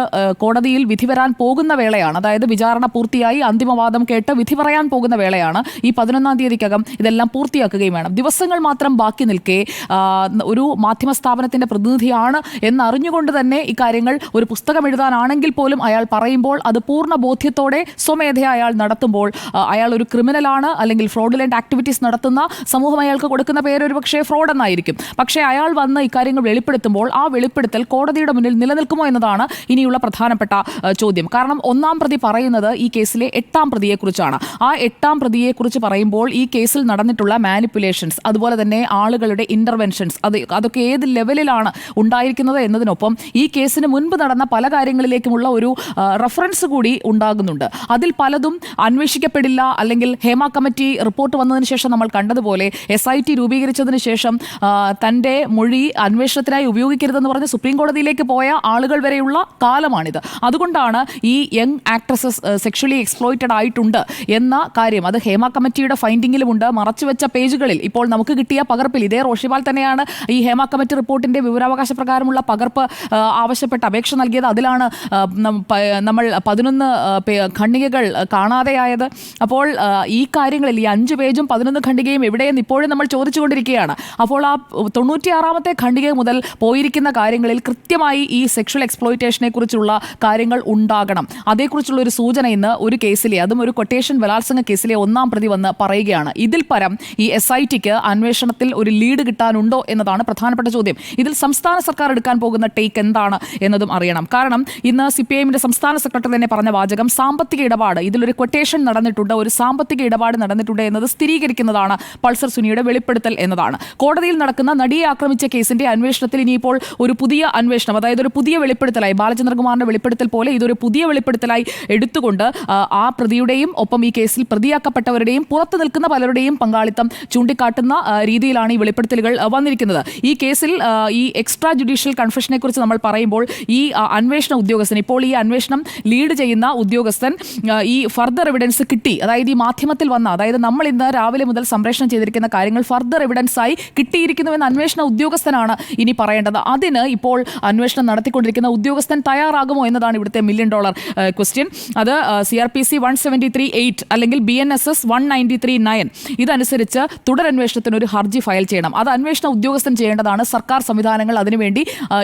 കോടതിയിൽ വിധി വരാൻ പോകുന്ന വേളയാണ്, അതായത് വിചാരണ പൂർത്തിയായി അന്തിമവാദം കേട്ട് വിധി പറയാൻ പോകുന്ന വേളയാണ്. ഈ 11-ാം തീയതിക്കകം ഇതെല്ലാം പൂർത്തിയാക്കുകയും വേണം. ദിവസങ്ങൾ മാത്രം ബാക്കി നിൽക്കെ ഒരു മാധ്യമ സ്ഥാപനത്തിന്റെ പ്രതിനിധിയാണ് എന്നറിഞ്ഞുകൊണ്ട് തന്നെ ഇക്കാര്യങ്ങൾ ഒരു പുസ്തകം എഴുതാനാണെങ്കിൽ പോലും അയാൾ പറയുമ്പോൾ അത് പൂർണ്ണ ബോധ്യത്തോടെ സ്വമേധയാ അയാൾ നടത്തുമ്പോൾ അയാൾ ഒരു ക്രിമിനലാണ് അല്ലെങ്കിൽ ഫ്രോഡുലന്റ് ആക്ടിവിറ്റീസ് നടത്തുന്ന സമൂഹം അയാൾക്ക് കൊടുക്കുന്ന പേര് ഒരു പക്ഷേ ഫ്രോഡ് എന്നായിരിക്കും. പക്ഷേ അയാൾ വന്ന് ഇക്കാര്യങ്ങൾ വെളിപ്പെടുത്തുമ്പോൾ ആ വെളിപ്പെടുത്തൽ കോടതിയുടെ മുന്നിൽ നിലനിൽക്കുമോ എന്നതാണ് ഇനിയുള്ള പ്രധാനപ്പെട്ട ചോദ്യം. കാരണം ഒന്നാം പ്രതി പറയുന്നത് ഈ കേസിലെ 8ാം പ്രതിയെക്കുറിച്ചാണ്. ആ 8ാം പ്രതിയെക്കുറിച്ച് പറയുമ്പോൾ ഈ കേസിൽ നടന്നിട്ടുള്ള മാനിപ്പുലേഷൻസ്, അതുപോലെ തന്നെ ആളുകളുടെ ഇന്റർവെൻഷൻസ്, അതൊക്കെ ഏത് ലെവലിലാണ് ഉണ്ടായിരിക്കുന്നത് എന്നതിനൊപ്പം ഈ കേസിന് മുൻപ് നടന്ന പല കാര്യങ്ങളിലേക്കുമുള്ള ഒരു റഫറൻസ് കൂടി ഉണ്ടാകുന്നുണ്ട്. അതിൽ പലതും അന്വേഷിക്കപ്പെടില്ല, അല്ലെങ്കിൽ ഹേമ കമ്മിറ്റി റിപ്പോർട്ട് വന്നതിന് ശേഷം നമ്മൾ കണ്ടതുപോലെ SIT രൂപീകരിച്ചതിന് ശേഷം തൻ്റെ മൊഴി അന്വേഷണത്തിനായി ഉപയോഗിക്കരുതെന്ന് പറഞ്ഞ് സുപ്രീം കോടതിയിലേക്ക് പോയ ആളുകൾ വരെയുള്ള കാലമാണിത്. അതുകൊണ്ടാണ് ഈ യങ് ആക്ട്രസസ് സെക്ഷലി എക്സ്പ്ലോയിറ്റഡ് ആയിട്ടുണ്ട് എന്ന കാര്യം അത് ഹേമ കമ്മിറ്റിയുടെ ഫൈൻഡിങ്ങിലുമുണ്ട്. മറച്ചുവെച്ച പേജുകളിൽ ഇപ്പോൾ നമുക്ക് കിട്ടിയ പകർപ്പിൽ ഇതേ റോഷിപാൽ തന്നെയാണ് ഈ ഹേമ കമ്മിറ്റി റിപ്പോർട്ടിന്റെ വിവരാവകാശ പ്രകാരമുള്ള പകർപ്പ് ആവശ്യപ്പെട്ട് അപേക്ഷ നൽകിയത്. അതിലാണ് നമ്മൾ 11 ഖണ്ഡികകൾ കാണാതെയായത്. അപ്പോൾ ഈ കാര്യങ്ങളിൽ ഈ 5 പേജും 11 ഖണ്ഡികയും എവിടെയെന്ന് ഇപ്പോഴും നമ്മൾ ചോദിച്ചുകൊണ്ടിരിക്കുകയാണ്. അപ്പോൾ ആ 96ാമത്തെ ഖണ്ഡിക മുതൽ പോയിരിക്കുന്ന കാര്യങ്ങളിൽ കൃത്യമായി ഈ സെക്ഷൽ എക്സ്പ്ലോയിറ്റേഷനെ കുറിച്ചുള്ള കാര്യങ്ങൾ ഉണ്ടാകണം. അതേക്കുറിച്ചുള്ള ഒരു സൂചന ഇന്ന് ഒരു കേസിലെ, അതും ഒരു കൊട്ടേഷൻ ബലാത്സംഗ കേസിലെ 1ാം പ്രതി വന്ന് പറയുകയാണ്. ഇതിൽ പരം ഈ SITക്ക് അന്വേഷണത്തിൽ ഒരു ലീഡ് കിട്ടാനുണ്ടോ എന്നതാണ് പ്രധാനപ്പെട്ട ചോദ്യം. ഇതിൽ സംസ്ഥാന സർക്കാർ എടുക്കാൻ പോകുന്ന ടേക്ക് എന്താണ് എന്നതും അറിയണം. കാരണം ഇന്ന് CPIMന്റെ സംസ്ഥാന സെക്രട്ടറി തന്നെ പറഞ്ഞ വാചകം സാമ്പത്തിക ഇടപാട്, ഇതിലൊരു കൊട്ടേഷൻ നടന്നിട്ടുണ്ട്, ഒരു സാമ്പത്തിക ഇടപാട് നടന്നിട്ടുണ്ട് എന്നത് സ്ഥിരീകരിക്കുന്നതാണ് പൾസർ സുനിയുടെ വെളിപ്പെടുത്തൽ എന്നതാണ്. കോടതിയിൽ നടക്കുന്ന നടിയെ ആക്രമിച്ച കേസിന്റെ അന്വേഷണത്തിൽ ഇനിയിപ്പോൾ ഒരു പുതിയ അന്വേഷണം, അതായത് ഒരു പുതിയ വെളിപ്പെടുത്തലായി ബാലചന്ദ്രകുമാറിന്റെ വെളിപ്പെടുത്തൽ പോലെ ഇതൊരു പുതിയ വെളിപ്പെടുത്തലായി എടുത്തുകൊണ്ട് ആ പ്രതിയുടെയും ഒപ്പം ഈ കേസിൽ പ്രതിയാക്കപ്പെട്ടവരുടെയും പുറത്തു നിൽക്കുന്ന പലരുടെയും പങ്കാളിത്തം ചൂണ്ടിക്കാട്ടുന്ന രീതിയിലാണ് ഈ വെളിപ്പെടുത്തലുകൾ വന്നിരിക്കുന്നത്. ഈ കേസിൽ ഈ എക്സ്ട്രാ ജുഡീഷ്യൽ കൺഫെഷനെ കുറിച്ച് നമ്മൾ പറയുമ്പോൾ ഈ അന്വേഷണ ഉദ്യോഗസ്ഥൻ, ഇപ്പോൾ ഈ അന്വേഷണം ലീഡ് ചെയ്യുന്ന ഉദ്യോഗസ്ഥൻ ഈ ഫർദർ എവിഡൻസ് കിട്ടി, അതായത് ഈ മാധ്യമത്തിൽ വന്ന, അതായത് നമ്മൾ ഇന്ന് രാവിലെ മുതൽ സംപ്രേഷണം ചെയ്തിരിക്കുന്ന കാര്യങ്ങൾ ഫർദർ എവിഡൻസ് ആയി കിട്ടിയിരിക്കുന്നുവെന്ന് അന്വേഷണ ഉദ്യോഗസ്ഥനാണ് ഇനി പറയേണ്ടത്. അതിന് ഇപ്പോൾ അന്വേഷണം നടത്തിക്കൊണ്ടിരിക്കുന്ന ഉദ്യോഗസ്ഥൻ തയ്യാറാകുമോ എന്നതാണ് ഇവിടുത്തെ $1 million ക്വസ്റ്റ്യൻ. അത് CRPC 173(8) അല്ലെങ്കിൽ BNSS 193(9) ഇതനുസരിച്ച് തുടരന്വേഷണത്തിന് ഒരു ഹർജി ഫയൽ ചെയ്യണം. അത് അന്വേഷണ ഉദ്യോഗസ്ഥൻ ചെയ്യേണ്ടതാണ്. സർക്കാർ സംവിധാനങ്ങൾ അതിനുവേണ്ടി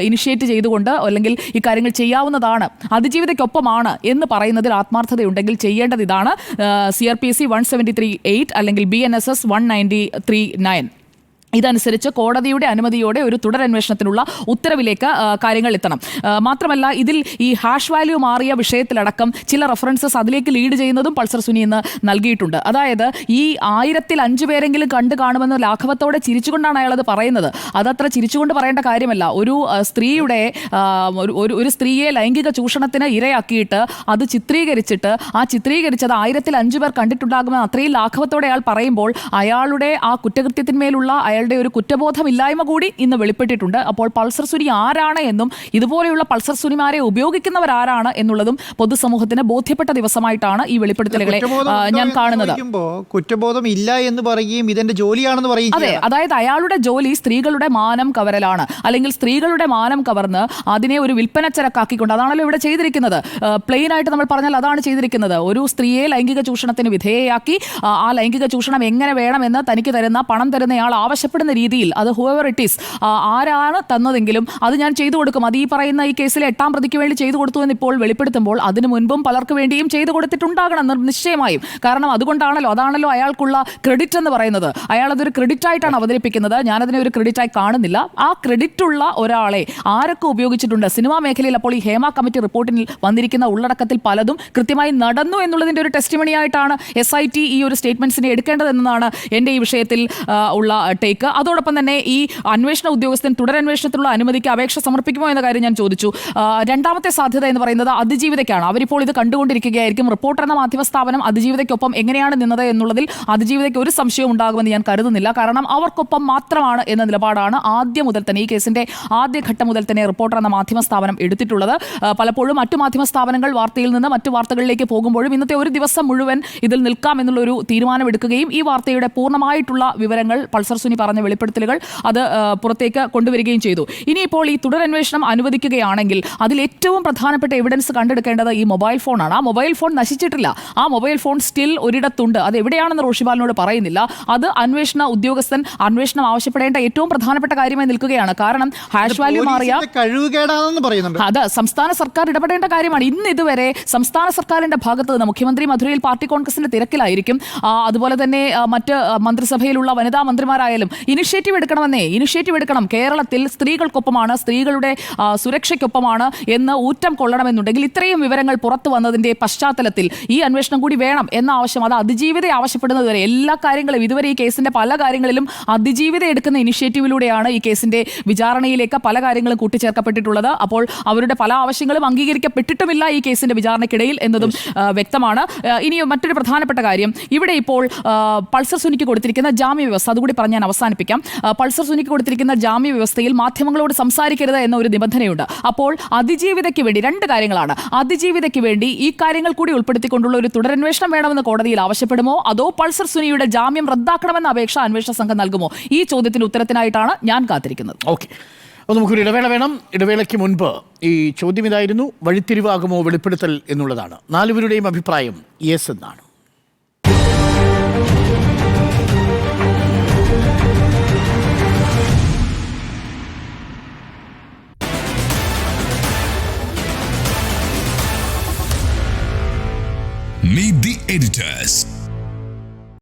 ഇനിഷ്യേറ്റ് ചെയ്തുകൊണ്ട് അല്ലെങ്കിൽ ഈ കാര്യങ്ങൾ ചെയ്യാവുന്നതാണ്, അതിജീവിതയ്ക്കൊപ്പമാണ് എന്ന് പറയുന്നതിൽ ആത്മാർത്ഥതയുണ്ടെങ്കിൽ ചെയ്യേണ്ടത് ഇതാണ്. CRPC 173(8) അല്ലെങ്കിൽ BNSS 193(9) ഇതനുസരിച്ച് കോടതിയുടെ അനുമതിയോടെ ഒരു തുടരന്വേഷണത്തിനുള്ള ഉത്തരവിലേക്ക് കാര്യങ്ങൾ എത്തണം. മാത്രമല്ല ഇതിൽ ഈ ഹാഷ് വാല്യൂ മാറിയ വിഷയത്തിലടക്കം ചില റെഫറൻസസ് അതിലേക്ക് ലീഡ് ചെയ്യുന്നതും പൾസർ സുനി ഇന്ന് നൽകിയിട്ടുണ്ട്. അതായത് ഈ 1000-5 പേരെങ്കിലും കണ്ടു കാണുമെന്ന് ലാഘവത്തോടെ ചിരിച്ചുകൊണ്ടാണ് അയാളത് പറയുന്നത്. അതത്ര ചിരിച്ചുകൊണ്ട് പറയേണ്ട കാര്യമല്ല. ഒരു സ്ത്രീയുടെ ഒരു സ്ത്രീയെ ലൈംഗിക ചൂഷണത്തിന് ഇരയാക്കിയിട്ട് അത് ചിത്രീകരിച്ചിട്ട് ആ ചിത്രീകരിച്ചത് 1000-5 പേർ കണ്ടിട്ടുണ്ടാകുമെന്ന് അത്രയും ലാഘവത്തോടെ അയാൾ പറയുമ്പോൾ അയാളുടെ ആ കുറ്റകൃത്യത്തിന്മേലുള്ള അയാളുടെ ഒരു കുറ്റബോധമില്ലായ്മ കൂടി ഇന്ന് വെളിപ്പെട്ടിട്ടുണ്ട്. അപ്പോൾ പൾസർ സുനി ആരാണ് എന്നും ഇതുപോലെയുള്ള പൾസർ സുനിമാരെ ഉപയോഗിക്കുന്നവർ ആരാണ് എന്നുള്ളതും പൊതുസമൂഹത്തിന് ബോധ്യപ്പെട്ട ദിവസമായിട്ടാണ് ഈ വെളിപ്പെടുത്തലുകളെ ഞാൻ കാണുന്നത്. കുറ്റബോധം ഇല്ല എന്ന് പറയുകയും ഇതെന്റെ ജോലിയാണെന്ന് പറയുകയും, അതെ, അതായത് അയാളുടെ ജോലി സ്ത്രീകളുടെ മാനം കവരലാണ്, അല്ലെങ്കിൽ സ്ത്രീകളുടെ മാനം കവർന്ന് അതിനെ ഒരു വിൽപ്പനച്ചരക്കാക്കിക്കൊണ്ട്, അതാണല്ലോ ഇവിടെ ചെയ്തിരിക്കുന്നത്. പ്ലെയിൻ ആയിട്ട് നമ്മൾ പറഞ്ഞാൽ അതാണ് ചെയ്തിരിക്കുന്നത്. ഒരു സ്ത്രീയെ ലൈംഗിക ചൂഷണത്തിന് വിധേയയാക്കി ആ ലൈംഗിക ചൂഷണം എങ്ങനെ വേണമെന്ന് തനിക്ക് തരുന്ന പണം തരുന്നയാൾ ആവശ്യപ്പെടുന്ന രീതിയിൽ, അത് ഹൂവർ ഇറ്റ് ഈസ്, ആരാണ് തന്നതെങ്കിലും അത് ഞാൻ ചെയ്തു കൊടുക്കും. അത് ഈ പറയുന്ന ഈ കേസിലെ 8ാം പ്രതിക്ക് വേണ്ടി ചെയ്തു കൊടുത്തു എന്ന് ഇപ്പോൾ വെളിപ്പെടുത്തുമ്പോൾ അതിനു മുൻപും പലർക്ക് വേണ്ടിയും ചെയ്തു കൊടുത്തിട്ടുണ്ടാകണം നിശ്ചയമായും. കാരണം അതാണല്ലോ അയാൾക്കുള്ള ക്രെഡിറ്റ് എന്ന് പറയുന്നത്. അയാൾ അതൊരു ക്രെഡിറ്റ് ആയിട്ടാണ് അവതരിപ്പിക്കുന്നത്. ഞാനതിനെ ഒരു ക്രെഡിറ്റായി കാണുന്നില്ല. ആ ക്രെഡിറ്റ് ഉള്ള ഒരാളെ ആരൊക്കെ ഉപയോഗിച്ചിട്ടുണ്ട് സിനിമാ മേഖലയിൽ? അപ്പോൾ ഈ ഹേമ കമ്മിറ്റി റിപ്പോർട്ടിൽ വന്നിരിക്കുന്ന ഉള്ളടക്കത്തിൽ പലതും കൃത്യമായി നടന്നു എന്നുള്ളതിന്റെ ഒരു ടെസ്റ്റിമണി ആയിട്ടാണ് SIT ഈ ഒരു സ്റ്റേറ്റ്മെന്റ്സിനെ എടുക്കേണ്ടതെന്നാണ് എൻ്റെ ഈ വിഷയത്തിൽ ഉള്ള ടേക്ക്. അതോടൊപ്പം തന്നെ ഈ അന്വേഷണ ഉദ്യോഗസ്ഥൻ തുടരന്വേഷണത്തിലുള്ള അനുമതിക്ക് അപേക്ഷ സമർപ്പിക്കുമോ എന്ന കാര്യം ഞാൻ ചോദിച്ചു. രണ്ടാമത്തെ സാധ്യത എന്ന് പറയുന്നത് അതിജീവിതയ്ക്കാണ്. അവരിപ്പോൾ ഇത് കണ്ടുകൊണ്ടിരിക്കുകയായിരിക്കും. റിപ്പോർട്ടർ എന്ന മാധ്യമ സ്ഥാപനം അതിജീവിതയ്ക്കൊപ്പം എങ്ങനെയാണ് നിന്നത് എന്നുള്ളതിൽ അതിജീവിതയ്ക്ക് ഒരു സംശയവും ഉണ്ടാകുമെന്ന് ഞാൻ കരുതുന്നില്ല. കാരണം അവർക്കൊപ്പം മാത്രമാണ് എന്ന നിലപാടാണ് ആദ്യം മുതൽ തന്നെ, ഈ കേസിന്റെ ആദ്യഘട്ടം മുതൽ തന്നെ റിപ്പോർട്ടർ എന്ന മാധ്യമ സ്ഥാപനം എടുത്തിട്ടുള്ളത്. പലപ്പോഴും മറ്റു മാധ്യമ സ്ഥാപനങ്ങൾ വാർത്തയിൽ നിന്ന് മറ്റു വാർത്തകളിലേക്ക് പോകുമ്പോഴും ഇന്നത്തെ ഒരു ദിവസം മുഴുവൻ ഇതിൽ നിൽക്കാം എന്നുള്ളൊരു തീരുമാനമെടുക്കുകയും ഈ വാർത്തയുടെ പൂർണ്ണമായിട്ടുള്ള വിവരങ്ങൾ പൾസർ സുനി പറഞ്ഞ വെളിപ്പെടുത്തലുകൾ അത് പുറത്തേക്ക് കൊണ്ടുവരികയും ചെയ്തു. ഇനിയിപ്പോൾ ഈ തുടരന്വേഷണം അനുവദിക്കുകയാണെങ്കിൽ അതിൽ ഏറ്റവും പ്രധാനപ്പെട്ട എവിഡൻസ് കണ്ടെടുക്കേണ്ടത് ഈ മൊബൈൽ ഫോണാണ്. ആ മൊബൈൽ ഫോൺ നശിച്ചിട്ടില്ല. ആ മൊബൈൽ ഫോൺ സ്റ്റിൽ ഒരിടത്തുണ്ട്. അത് എവിടെയാണെന്ന് റോഷിപാലിനോട് പറയുന്നില്ല. അത് അന്വേഷണ ഉദ്യോഗസ്ഥൻ അന്വേഷണം ആവശ്യപ്പെടേണ്ട ഏറ്റവും പ്രധാനപ്പെട്ട കാര്യമായി നിൽക്കുകയാണ്. കാരണം ഹാഷ് വാല്യൂ മാറിയ കഴിവുകേടാണെന്ന് പറയുന്നുണ്ട്. അത് സംസ്ഥാന സർക്കാർ ഇടപെടേണ്ട കാര്യമാണ്. ഇന്ന് ഇതുവരെ സംസ്ഥാന സർക്കാരിന്റെ ഭാഗത്ത് നിന്ന് മുഖ്യമന്ത്രി മധുരയിൽ പാർട്ടി കോൺഗ്രസിന്റെ തിരക്കിലായിരിക്കും. അതുപോലെ തന്നെ മറ്റ് മന്ത്രിസഭയിലുള്ള വനിതാ മന്ത്രിമാരായാലും ഇനിഷ്യേറ്റീവ് എടുക്കണം. കേരളത്തിൽ സ്ത്രീകൾക്കൊപ്പമാണ്, സ്ത്രീകളുടെ സുരക്ഷയ്ക്കൊപ്പമാണ് എന്ന് ഊറ്റം കൊള്ളണമെന്നുണ്ടെങ്കിൽ ഇത്രയും വിവരങ്ങൾ പുറത്തു വന്നതിന്റെ പശ്ചാത്തലത്തിൽ ഈ അന്വേഷണം കൂടി വേണം എന്ന ആവശ്യം, അത് അതിജീവിത ആവശ്യപ്പെടുന്നതുവരെ എല്ലാ കാര്യങ്ങളും ഇതുവരെ ഈ കേസിന്റെ പല കാര്യങ്ങളിലും അതിജീവിത എടുക്കുന്ന ഇനിഷ്യേറ്റീവിലൂടെയാണ് ഈ കേസിന്റെ വിചാരണയിലേക്ക് പല കാര്യങ്ങളും കൂട്ടിച്ചേർക്കപ്പെട്ടിട്ടുള്ളത്. അപ്പോൾ അവരുടെ പല ആവശ്യങ്ങളും അംഗീകരിക്കപ്പെട്ടിട്ടുമില്ല ഈ കേസിന്റെ വിചാരണയ്ക്കിടയിൽ എന്നതും വ്യക്തമാണ്. ഇനി മറ്റൊരു പ്രധാനപ്പെട്ട കാര്യം, ഇവിടെ ഇപ്പോൾ പൾസർ സുനിക്ക് കൊടുത്തിരിക്കുന്ന ജാമ്യ വ്യവസ്ഥ, അതുകൂടി പറഞ്ഞ് ഞാൻ അവസാനിപ്പിക്കാം. പൾസർ സുനിക്ക് കൊടുത്തിരിക്കുന്ന ജാമ്യ വ്യവസ്ഥയിൽ മാധ്യമങ്ങളോട് സംസാരിക്കരുത് എന്ന ഒരു നിബന്ധനയുണ്ട്. അപ്പോൾ അതിജീവിതയ്ക്ക് വേണ്ടി രണ്ട് കാര്യങ്ങളാണ്. അതിജീവിതയ്ക്ക് വേണ്ടി ഈ കാര്യങ്ങൾ കൂടി ഉൾപ്പെടുത്തിക്കൊണ്ടുള്ള ഒരു തുടരന്വേഷണം വേണമെന്ന് കോടതിയിൽ ആവശ്യപ്പെടുമോ, അതോ പൾസർ സുനിയുടെ ജാമ്യം റദ്ദാക്കണമെന്ന അപേക്ഷ അന്വേഷണ സംഘം നൽകുമോ? ഈ ചോദ്യത്തിന് ഉത്തരത്തിനായിട്ടാണ് ഞാൻ കാത്തിരിക്കുന്നത്. ഓക്കെ, അപ്പോൾ നമുക്കൊരു ഇടവേള വേണം. ഇടവേളയ്ക്ക് മുൻപ് ഈ ചോദ്യം ഇതായിരുന്നു: വഴിത്തിരിവാകുമോ വെളിപ്പെടുത്തൽ എന്നുള്ളതാണ്. നാലുപേരുടെയും അഭിപ്രായം യെസ് എന്നാണ്. Meet the editors.